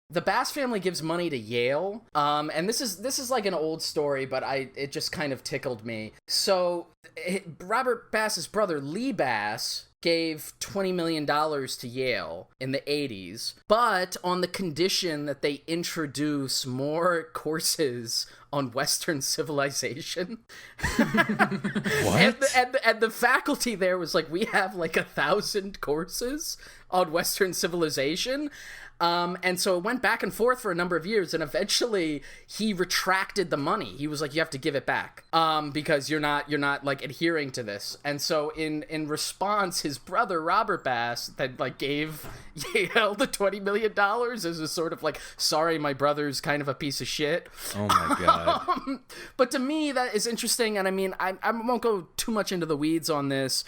the Bass family gives money to Yale, and this is like an old story, but it just kind of tickled me. So Robert Bass's brother Lee Bass gave $20 million to Yale in the 80s, but on the condition that they introduce more courses on Western civilization. What? And the faculty there was like, we have like 1,000 courses on Western civilization. And so it went back and forth for a number of years, and eventually he retracted the money. He was like, you have to give it back, because you're not like adhering to this. And so in response, his brother Robert Bass then like gave Yale the $20 million as a sort of like, sorry, my brother's kind of a piece of shit. Oh my God. But to me, that is interesting. And I mean, I won't go too much into the weeds on this,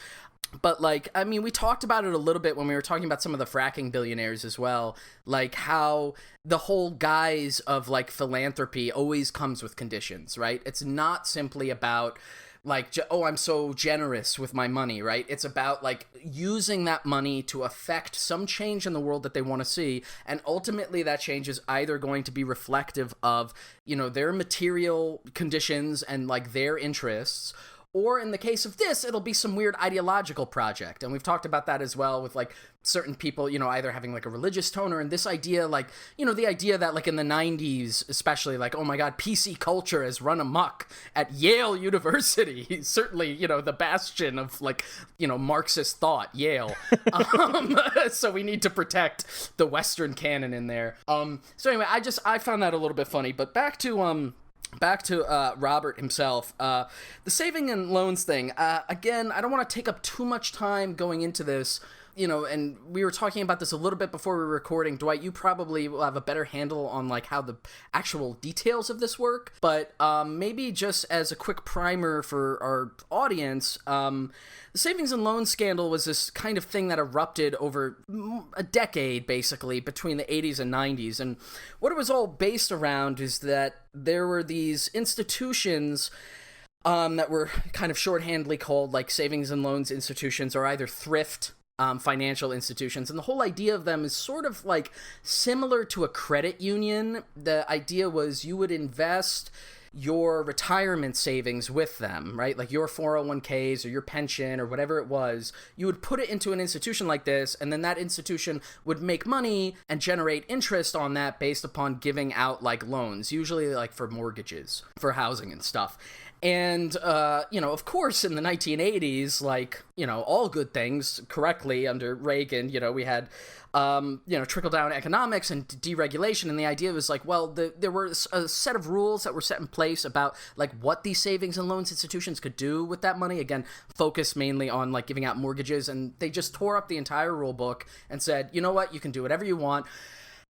but, like, I mean, we talked about it a little bit when we were talking about some of the fracking billionaires as well, like how the whole guise of, like, philanthropy always comes with conditions, right? It's not simply about, like, I'm so generous with my money, right? It's about, like, using that money to affect some change in the world that they want to see, and ultimately that change is either going to be reflective of, their material conditions and, like, their interests, or in the case of this, it'll be some weird ideological project. And we've talked about that as well with like certain people, either having like a religious tone or in this idea, like, the idea that like in the 90s, especially like, oh my God, PC culture has run amok at Yale University. Certainly, the bastion of like, Marxist thought, Yale. So we need to protect the Western canon in there. So anyway, I found that a little bit funny, but back to Robert himself. The saving and loans thing. Again, I don't want to take up too much time going into this. And we were talking about this a little bit before we were recording. Dwight, you probably will have a better handle on like how the actual details of this work. But maybe just as a quick primer for our audience, the savings and loan scandal was this kind of thing that erupted over a decade, basically, between the 80s and 90s. And what it was all based around is that there were these institutions that were kind of shorthandedly called like savings and loans institutions, or either thrift financial institutions. And the whole idea of them is sort of like similar to a credit union. The idea was you would invest your retirement savings with them, right? Like your 401ks or your pension or whatever it was, you would put it into an institution like this, and then that institution would make money and generate interest on that based upon giving out like loans, usually like for mortgages, for housing and stuff. And, of course, in the 1980s, like, all good things correctly under Reagan, we had, trickle-down economics and deregulation. And the idea was like, well, there were a set of rules that were set in place about, like, what these savings and loans institutions could do with that money. Again, focused mainly on, like, giving out mortgages. And they just tore up the entire rule book and said, you know what, you can do whatever you want.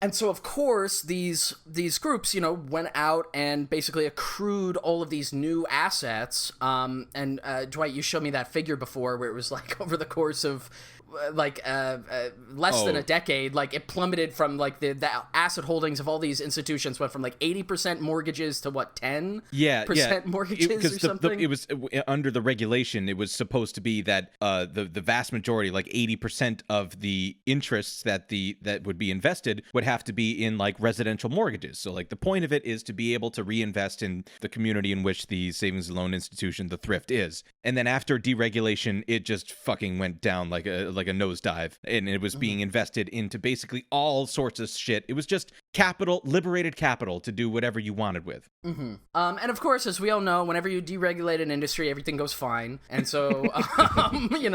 And so, of course, these groups, went out and basically accrued all of these new assets. And Dwight, you showed me that figure before where it was like over the course of less than a decade, like it plummeted from like the asset holdings of all these institutions went from like 80% mortgages to what, 10% mortgages or something? It was under the regulation, it was supposed to be that the vast majority, like 80% of the interests that would be invested would have to be in like residential mortgages. So like the point of it is to be able to reinvest in the community in which the savings and loan institution, the thrift, is. And then after deregulation, it just fucking went down like a nosedive, and it was being invested into basically all sorts of shit. It was just capital, liberated capital to do whatever you wanted with. Mm-hmm. And of course, as we all know, whenever you deregulate an industry, everything goes fine. And so,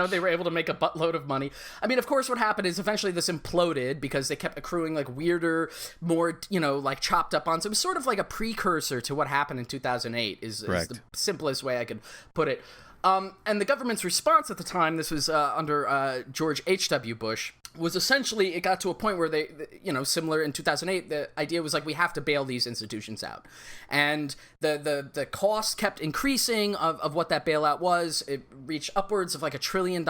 they were able to make a buttload of money. I mean, of course, what happened is eventually this imploded because they kept accruing like weirder, more, like chopped up on. So it was sort of like a precursor to what happened in 2008 is the simplest way I could put it. And the government's response at the time, this was under George H.W. Bush, was essentially, it got to a point where they, similar in 2008, the idea was like, we have to bail these institutions out. And the cost kept increasing of what that bailout was. It reached upwards of like $1 trillion.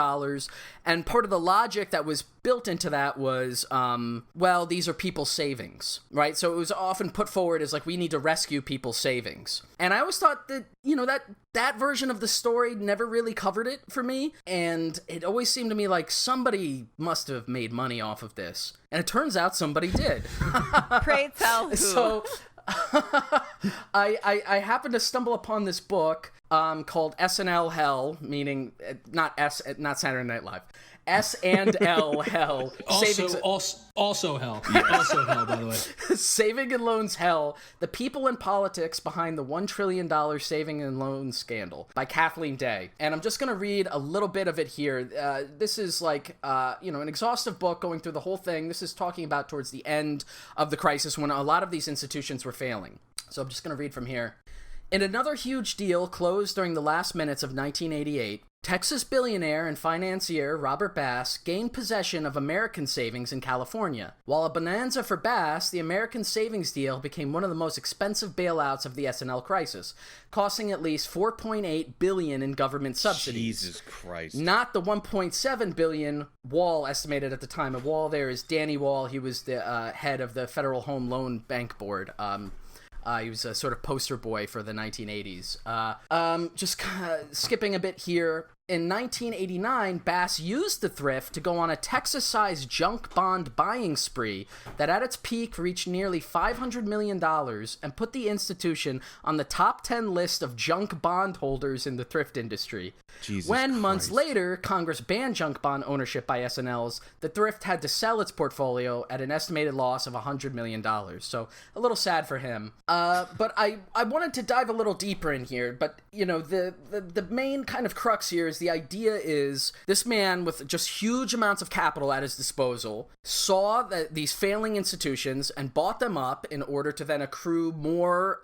And part of the logic that was built into that was, well, these are people's savings, right? So it was often put forward as like, we need to rescue people's savings. And I always thought that, that version of the story never really covered it for me. And it always seemed to me like somebody must have made money off of this. And it turns out somebody did. Pray tell who. So I happened to stumble upon this book called SNL Hell, meaning not Saturday Night Live. S&L Hell. Also hell. Also hell, by the way. Saving and Loans Hell, The People and Politics Behind the $1 Trillion Saving and Loan Scandal by Kathleen Day. And I'm just going to read a little bit of it here. This is like, an exhaustive book going through the whole thing. This is talking about towards the end of the crisis when a lot of these institutions were failing. So I'm just going to read from here. In another huge deal closed during the last minutes of 1988, Texas billionaire and financier Robert Bass gained possession of American savings in California. While a bonanza for Bass, the American savings deal became one of the most expensive bailouts of the S&L crisis, costing at least $4.8 billion in government subsidies. Jesus Christ. Not the $1.7 billion Wall estimated at the time. And Wall there is Danny Wall. He was the head of the Federal Home Loan Bank Board. He was a sort of poster boy for the 1980s. Just kind of skipping a bit here. in 1989, Bass used the thrift to go on a Texas-sized junk bond buying spree that at its peak reached nearly $500 million and put the institution on the top 10 list of junk bond holders in the thrift industry. Months later, Congress banned junk bond ownership by S&Ls, the thrift had to sell its portfolio at an estimated loss of $100 million. So a little sad for him. But I wanted to dive a little deeper in here, but the main kind of crux here is the idea is this man with just huge amounts of capital at his disposal saw that these failing institutions and bought them up in order to then accrue more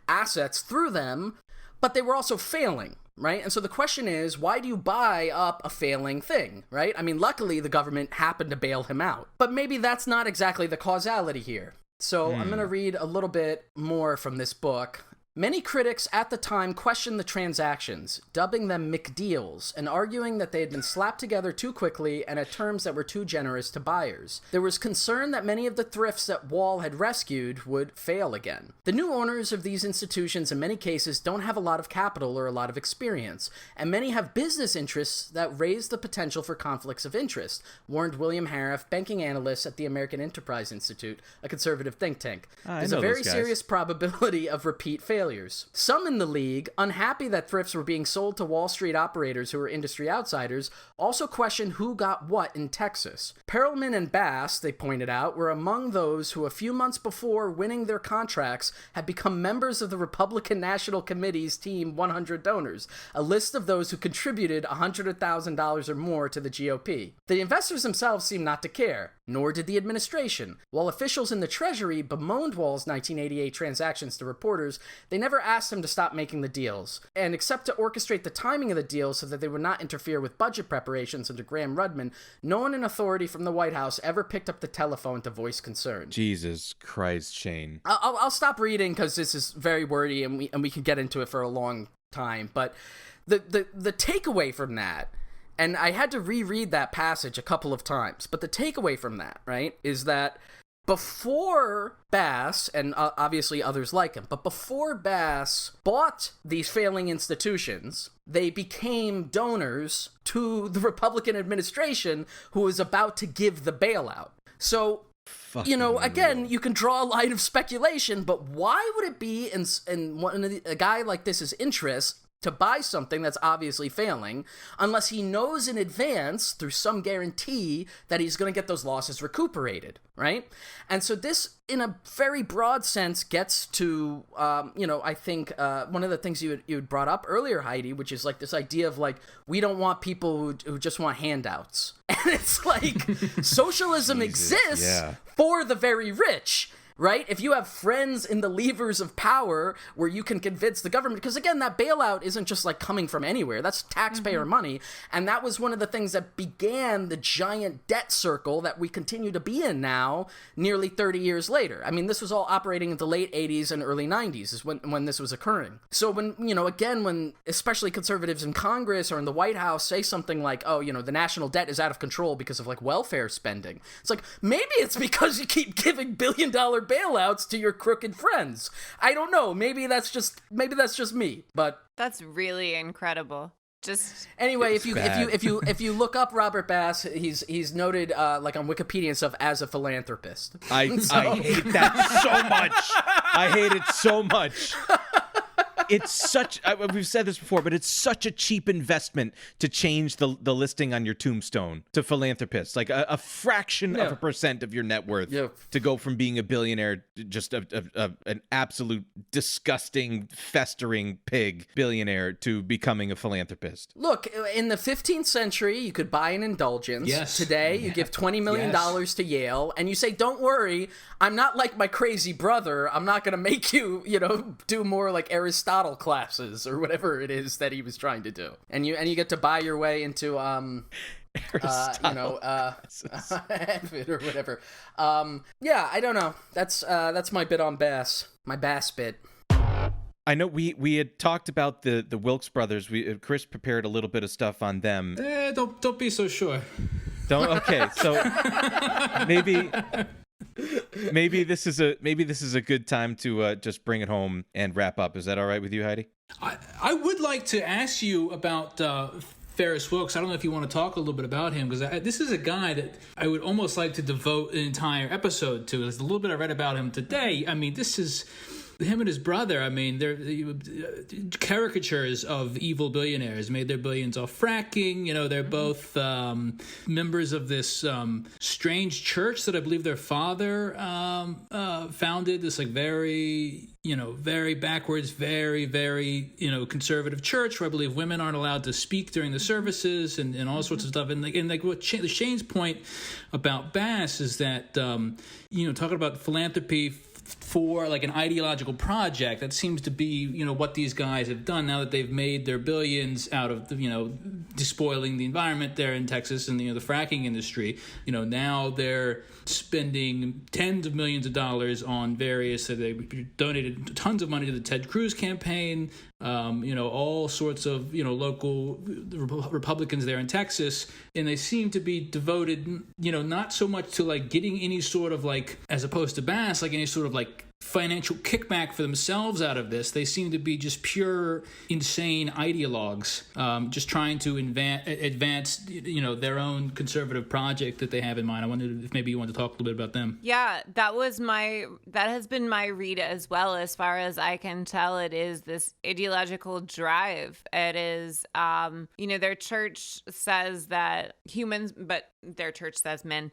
assets through them, but they were also failing. Right? And so the question is, why do you buy up a failing thing, right? I mean, luckily the government happened to bail him out, but maybe that's not exactly the causality here. So I'm going to read a little bit more from this book. Many critics at the time questioned the transactions, dubbing them McDeals, and arguing that they had been slapped together too quickly and at terms that were too generous to buyers. There was concern that many of the thrifts that Wall had rescued would fail again. The new owners of these institutions in many cases don't have a lot of capital or a lot of experience, and many have business interests that raise the potential for conflicts of interest, warned William Harif, banking analyst at the American Enterprise Institute, a conservative think tank. There's a very serious probability of repeat failure. Some in the league, unhappy that thrifts were being sold to Wall Street operators who were industry outsiders, also questioned who got what in Texas. Perelman and Bass, they pointed out, were among those who a few months before winning their contracts had become members of the Republican National Committee's Team 100 Donors, a list of those who contributed $100,000 or more to the GOP. The investors themselves seemed not to care, nor did the administration. While officials in the Treasury bemoaned Wall's 1988 transactions to reporters, they never asked him to stop making the deals, and except to orchestrate the timing of the deals so that they would not interfere with budget preparations under Graham Rudman, no one in authority from the White House ever picked up the telephone to voice concern. Jesus Christ, Shane. I'll stop reading because this is very wordy and we can get into it for a long time, but the takeaway from that, and I had to reread that passage a couple of times, but the takeaway from that, right, is that before Bass, and obviously others like him, but before Bass bought these failing institutions, they became donors to the Republican administration who was about to give the bailout. So, again, you can draw a line of speculation, but why would it be in a guy like this's interest to buy something that's obviously failing, unless he knows in advance, through some guarantee, that he's going to get those losses recuperated, right? And so this, in a very broad sense, gets to, I think one of the things you had brought up earlier, Heidi, which is like this idea of like, we don't want people who just want handouts. And it's like, socialism exists for the very rich. Right? If you have friends in the levers of power where you can convince the government, because again, that bailout isn't just like coming from anywhere. That's taxpayer money. And that was one of the things that began the giant debt circle that we continue to be in now, nearly 30 years later. I mean, this was all operating in the late 80s and early 90s is when this was occurring. So when, when especially conservatives in Congress or in the White House say something like, the national debt is out of control because of like welfare spending. It's like, maybe it's because you keep giving billion-dollar bailouts to your crooked friends. I don't know. Maybe that's just me. But that's really incredible. Just anyway, if you look up Robert Bass, he's noted like on Wikipedia and stuff as a philanthropist. I hate that so much. I hate it so much. It's such, we've said this before, but it's such a cheap investment to change the listing on your tombstone to philanthropist, like a fraction of a percent of your net worth to go from being a billionaire, just an absolute disgusting, festering pig billionaire, to becoming a philanthropist. Look, in the 15th century, you could buy an indulgence. Yes. Today, you give $20 million to Yale, and you say, don't worry, I'm not like my crazy brother. I'm not going to make you, do more like Aristotle classes or whatever it is that he was trying to do, and you get to buy your way into or whatever. I don't know. That's my bit on Bass, my Bass bit. I know we had talked about the Wilkes brothers. Chris prepared a little bit of stuff on them. Don't be so sure. Okay, so maybe this is a good time to just bring it home and wrap up. Is that all right with you, Heidi? I would like to ask you about Ferris Wilks. I don't know if you want to talk a little bit about him, because this is a guy that I would almost like to devote an entire episode to. There's a little bit I read about him today. I mean, this is him and his brother. I mean, they're caricatures of evil billionaires, made their billions off fracking. You know, they're both members of this strange church that I believe their father founded. This like very backwards, very conservative church where I believe women aren't allowed to speak during the services and all sorts of stuff. And like what Shane's point about Bass is that talking about philanthropy for like an ideological project, that seems to be what these guys have done now that they've made their billions out of despoiling the environment there in Texas and the fracking industry. Now they're spending tens of millions of dollars on various. They donated tons of money to the Ted Cruz campaign. All sorts of local Republicans there in Texas, and they seem to be devoted not so much to like getting any sort of like, as opposed to Bass, like any sort of like financial kickback for themselves out of this. They seem to be just pure insane ideologues, just trying to advance their own conservative project that they have in mind. I wondered if maybe you want to talk a little bit about them. Yeah, that has been my read as well. As far as I can tell, it is this ideological drive. It is their church says that humans, but their church says men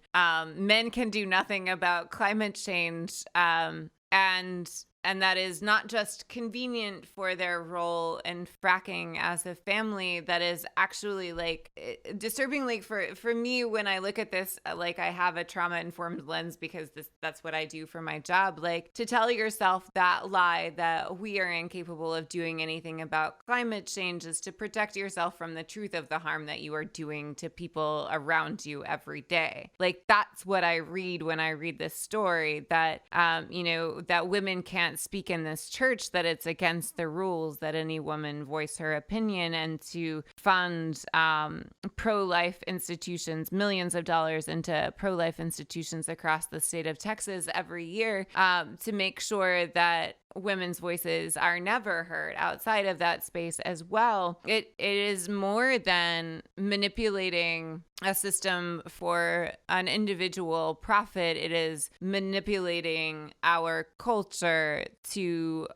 can do nothing about climate change, and that is not just convenient for their role in fracking as a family. That is actually like disturbing. Like for me, when I look at this, like I have a trauma-informed lens because that's what I do for my job. Like to tell yourself that lie that we are incapable of doing anything about climate change is to protect yourself from the truth of the harm that you are doing to people around you every day. Like that's what I read when I read this story, that that women can't speak in this church, that it's against the rules that any woman voice her opinion, and to fund pro-life institutions, millions of dollars into pro-life institutions across the state of Texas every year, to make sure that women's voices are never heard outside of that space as well. It is more than manipulating a system for an individual profit. It is manipulating our culture to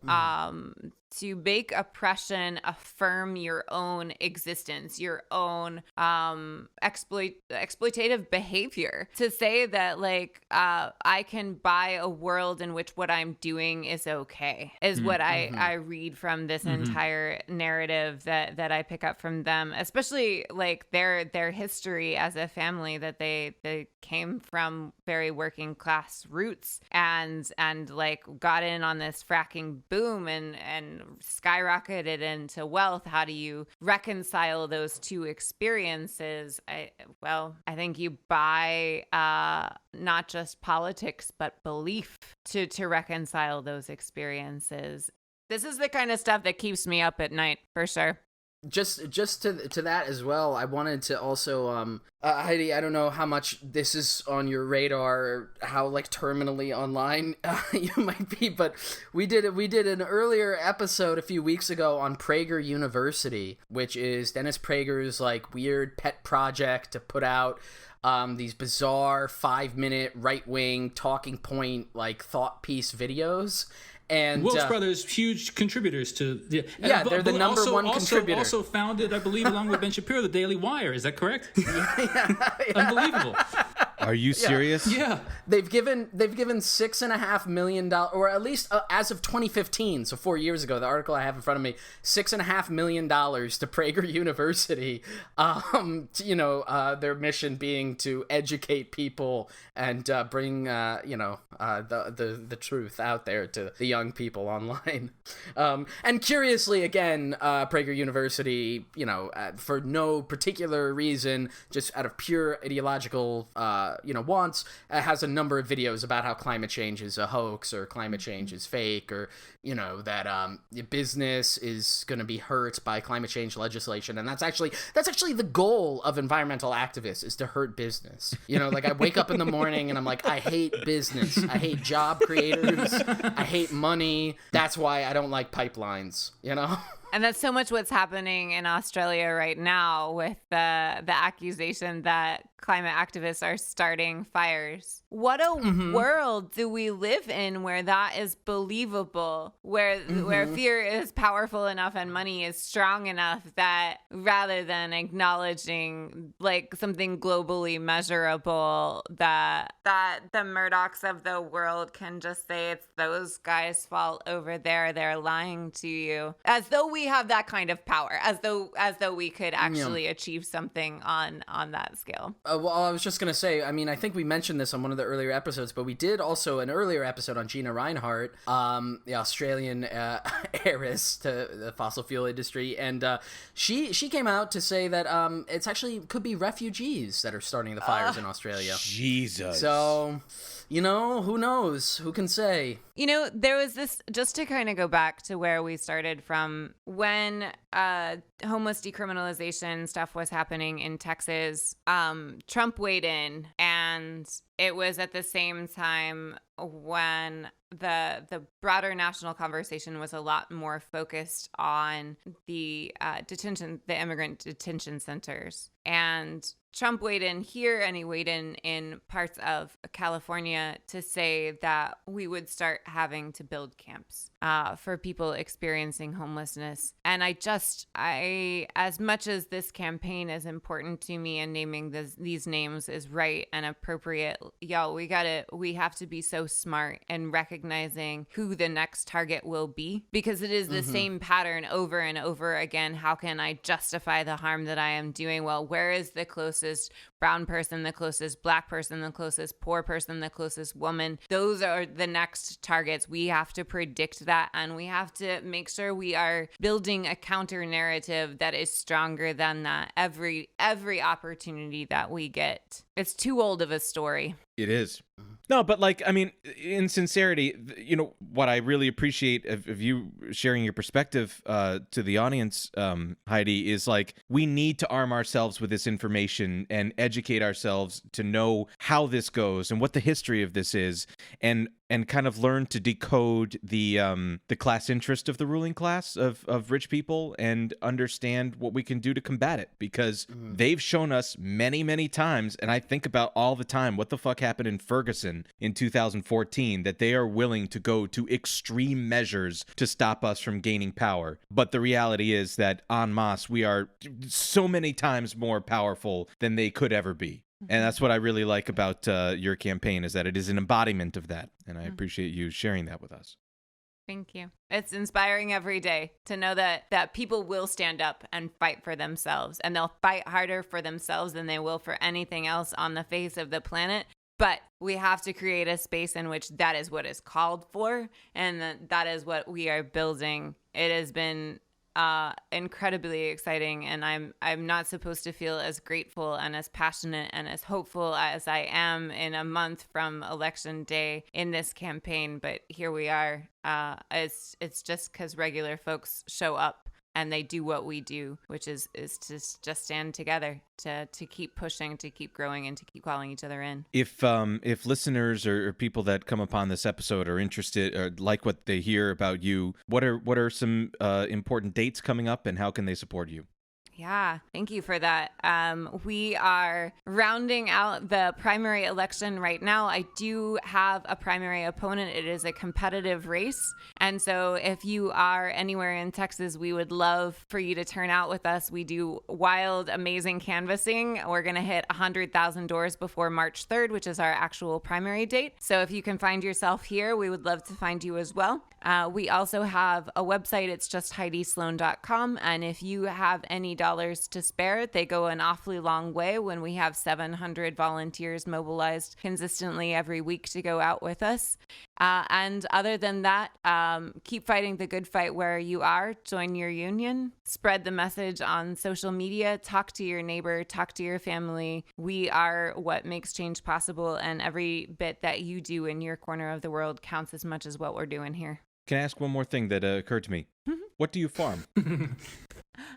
make oppression affirm your own existence, your own exploitative behavior. To say that like I can buy a world in which what I'm doing is okay is what I read from this entire narrative that I pick up from them, especially like their history as a family, that they came from very working class roots and like got in on this fracking boom and skyrocketed into wealth. How do you reconcile those two experiences? I think you buy not just politics but belief to reconcile those experiences. This is the kind of stuff that keeps me up at night, for sure. Just to that as well, I wanted to also Heidi, I don't know how much this is on your radar, or how like terminally online you might be, but we did an earlier episode a few weeks ago on Prager University, which is Dennis Prager's like weird pet project to put out these bizarre 5-minute right-wing talking point like thought piece videos. And Wilks Brothers, huge contributors to they're the number one contributor. Also founded, I believe, along with Ben Shapiro, the Daily Wire. Is that correct? Yeah. Unbelievable. Are you serious? Yeah. They've given $6.5 million, or at least as of 2015, so 4 years ago. The article I have in front of me, $6.5 million to Prager University. Their mission being to educate people and bring the truth out there to the young people online. And curiously, again, Prager University, for no particular reason, just out of pure ideological wants, has a number of videos about how climate change is a hoax, or climate change is fake, or that business is going to be hurt by climate change legislation. And that's actually the goal of environmental activists, is to hurt business. Like I wake up in the morning and I'm like, I hate business, I hate job creators, I hate money. That's why I don't like pipelines. And that's so much what's happening in Australia right now with the accusation that climate activists are starting fires. What a world do we live in where that is believable, where fear is powerful enough and money is strong enough that rather than acknowledging like something globally measurable, that the Murdochs of the world can just say it's those guys' fault over there, they're lying to you, as though we have that kind of power, as though we could actually achieve something on that scale. Well, I was just going to say, I mean, I think we mentioned this on one of the earlier episodes, but we did also an earlier episode on Gina Reinhardt, the Australian heiress to the fossil fuel industry, and she came out to say that it's actually could be refugees that are starting the fires in Australia. Jesus. So, you know, who knows? Who can say? You know, there was this, just to kind of go back to where we started from, when homeless decriminalization stuff was happening in Texas, Trump weighed in, and it was at the same time when the broader national conversation was a lot more focused on the immigrant detention centers. And Trump weighed in here, and he weighed in parts of California to say that we would start having to build camps for people experiencing homelessness. And I, as much as this campaign is important to me and naming these names is right and appropriate, we have to be so smart in recognizing who the next target will be, because it is the same pattern over and over again. How can I justify the harm that I am doing? Well, where is the closest brown person, the closest black person, the closest poor person, the closest woman? Those are the next targets. We have to predict that, and we have to make sure we are building a counter narrative that is stronger than that every opportunity that we get. It's too old of a story. It is. No, but like, I mean, in sincerity, you know, what I really appreciate of you sharing your perspective to the audience, Heidi, is like, we need to arm ourselves with this information and educate ourselves to know how this goes and what the history of this is, and kind of learn to decode the class interest of the ruling class of rich people and understand what we can do to combat it, because they've shown us many, many times, and I think about all the time what the fuck happened in Ferguson in 2014, that they are willing to go to extreme measures to stop us from gaining power. But the reality is that en masse, we are so many times more powerful than they could ever be. And that's what I really like about your campaign, is that it is an embodiment of that. And I appreciate you sharing that with us. Thank you. It's inspiring every day to know that people will stand up and fight for themselves, and they'll fight harder for themselves than they will for anything else on the face of the planet. But we have to create a space in which that is what is called for, and that is what we are building. It has been incredibly exciting, and I'm not supposed to feel as grateful and as passionate and as hopeful as I am in a month from election day in this campaign, but here we are. It's just because regular folks show up and they do what we do, which is to just stand together, to keep pushing, to keep growing, and to keep calling each other in. If listeners or people that come upon this episode are interested or like what they hear about you, what are some important dates coming up, and how can they support you? Yeah, thank you for that. We are rounding out the primary election right now. I do have a primary opponent. It is a competitive race. And so if you are anywhere in Texas, we would love for you to turn out with us. We do wild, amazing canvassing. We're going to hit 100,000 doors before March 3rd, which is our actual primary date. So if you can find yourself here, we would love to find you as well. We also have a website. It's just HeidiSloan.com. And if you have any dollars to spare, they go an awfully long way when we have 700 volunteers mobilized consistently every week to go out with us. And other than that, keep fighting the good fight where you are. Join your union. Spread the message on social media. Talk to your neighbor. Talk to your family. We are what makes change possible. And every bit that you do in your corner of the world counts as much as what we're doing here. Can I ask one more thing that occurred to me? What do you farm?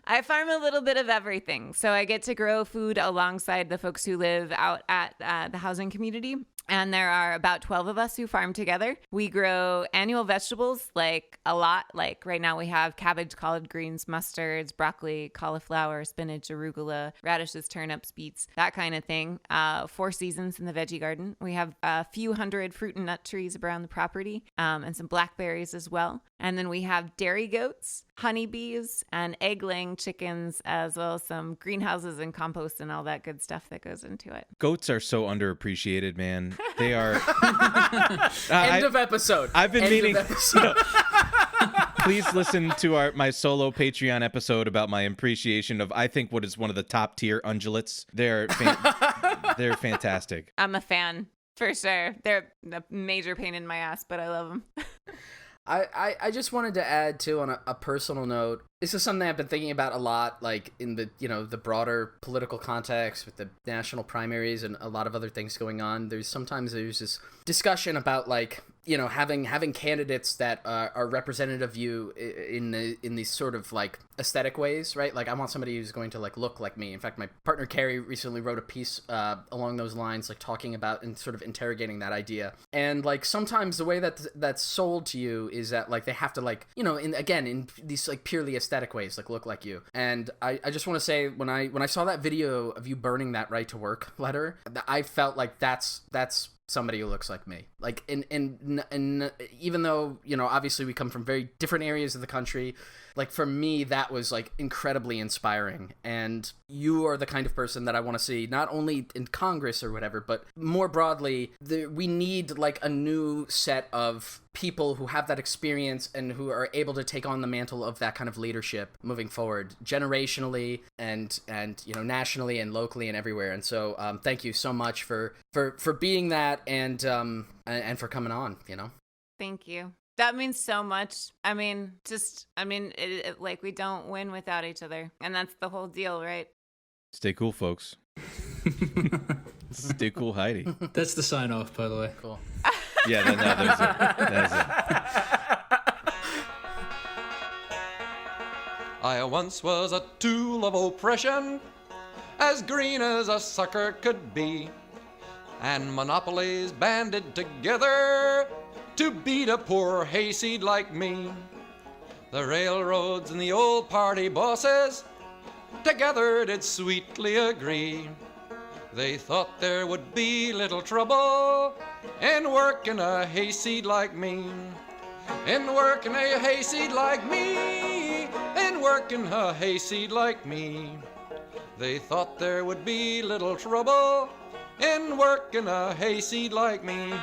I farm a little bit of everything. So I get to grow food alongside the folks who live out at the housing community. And there are about 12 of us who farm together. We grow annual vegetables, like a lot. Like right now we have cabbage, collard greens, mustards, broccoli, cauliflower, spinach, arugula, radishes, turnips, beets, that kind of thing. 4 seasons in the veggie garden. We have a few hundred fruit and nut trees around the property, and some blackberries as well. And then we have dairy goats, honeybees, and egg-laying chickens, as well as some greenhouses and compost and all that good stuff that goes into it. Goats are so underappreciated, man. They are. End of episode. I've been End meaning. of episode. Please listen to my solo Patreon episode about my appreciation of, I think, what is one of the top tier ungulates. They're fantastic. I'm a fan, for sure. They're a major pain in my ass, but I love them. I just wanted to add too, on a personal note, this is something I've been thinking about a lot, like in the, the broader political context with the national primaries and a lot of other things going on. There's this discussion about, like, having candidates that are representative of you in these sort of like aesthetic ways, right? Like, I want somebody who's going to like look like me. In fact, my partner Carrie recently wrote a piece along those lines, like talking about and sort of interrogating that idea. And like sometimes the way that's sold to you is that like they have to, like, in these like purely aesthetic ways, like look like you. And I just want to say, when I saw that video of you burning that right to work letter, I felt like that's somebody who looks like me. Like, and even though, obviously we come from very different areas of the country, like for me, that was like incredibly inspiring. And you are the kind of person that I want to see, not only in Congress or whatever, but more broadly, we need like a new set of people who have that experience and who are able to take on the mantle of that kind of leadership moving forward, generationally and nationally and locally and everywhere. And so thank you so much for being that and for coming on. Thank you. That means so much. Like, we don't win without each other, and that's the whole deal, right? Stay cool, folks. Stay cool, Heidi. That's the sign off, by the way. Cool. Yeah, that's it. I once was a tool of oppression, as green as a sucker could be, and monopolies banded together to beat a poor hayseed like me. The railroads and the old party bosses together did sweetly agree. They thought there would be little trouble in working a hayseed like me. In working a hayseed like me. In working a hayseed like me. They thought there would be little trouble in working a hayseed like me.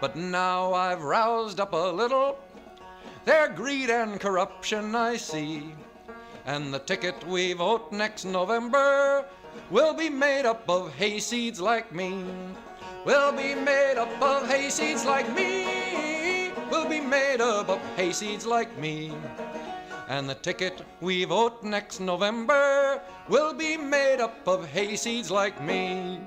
But now I've roused up a little, their greed and corruption I see, and the ticket we vote next November will be made up of hayseeds like me. Will be made up of hayseeds like me. Will be made up of hayseeds like me. And the ticket we vote next November will be made up of hayseeds like me.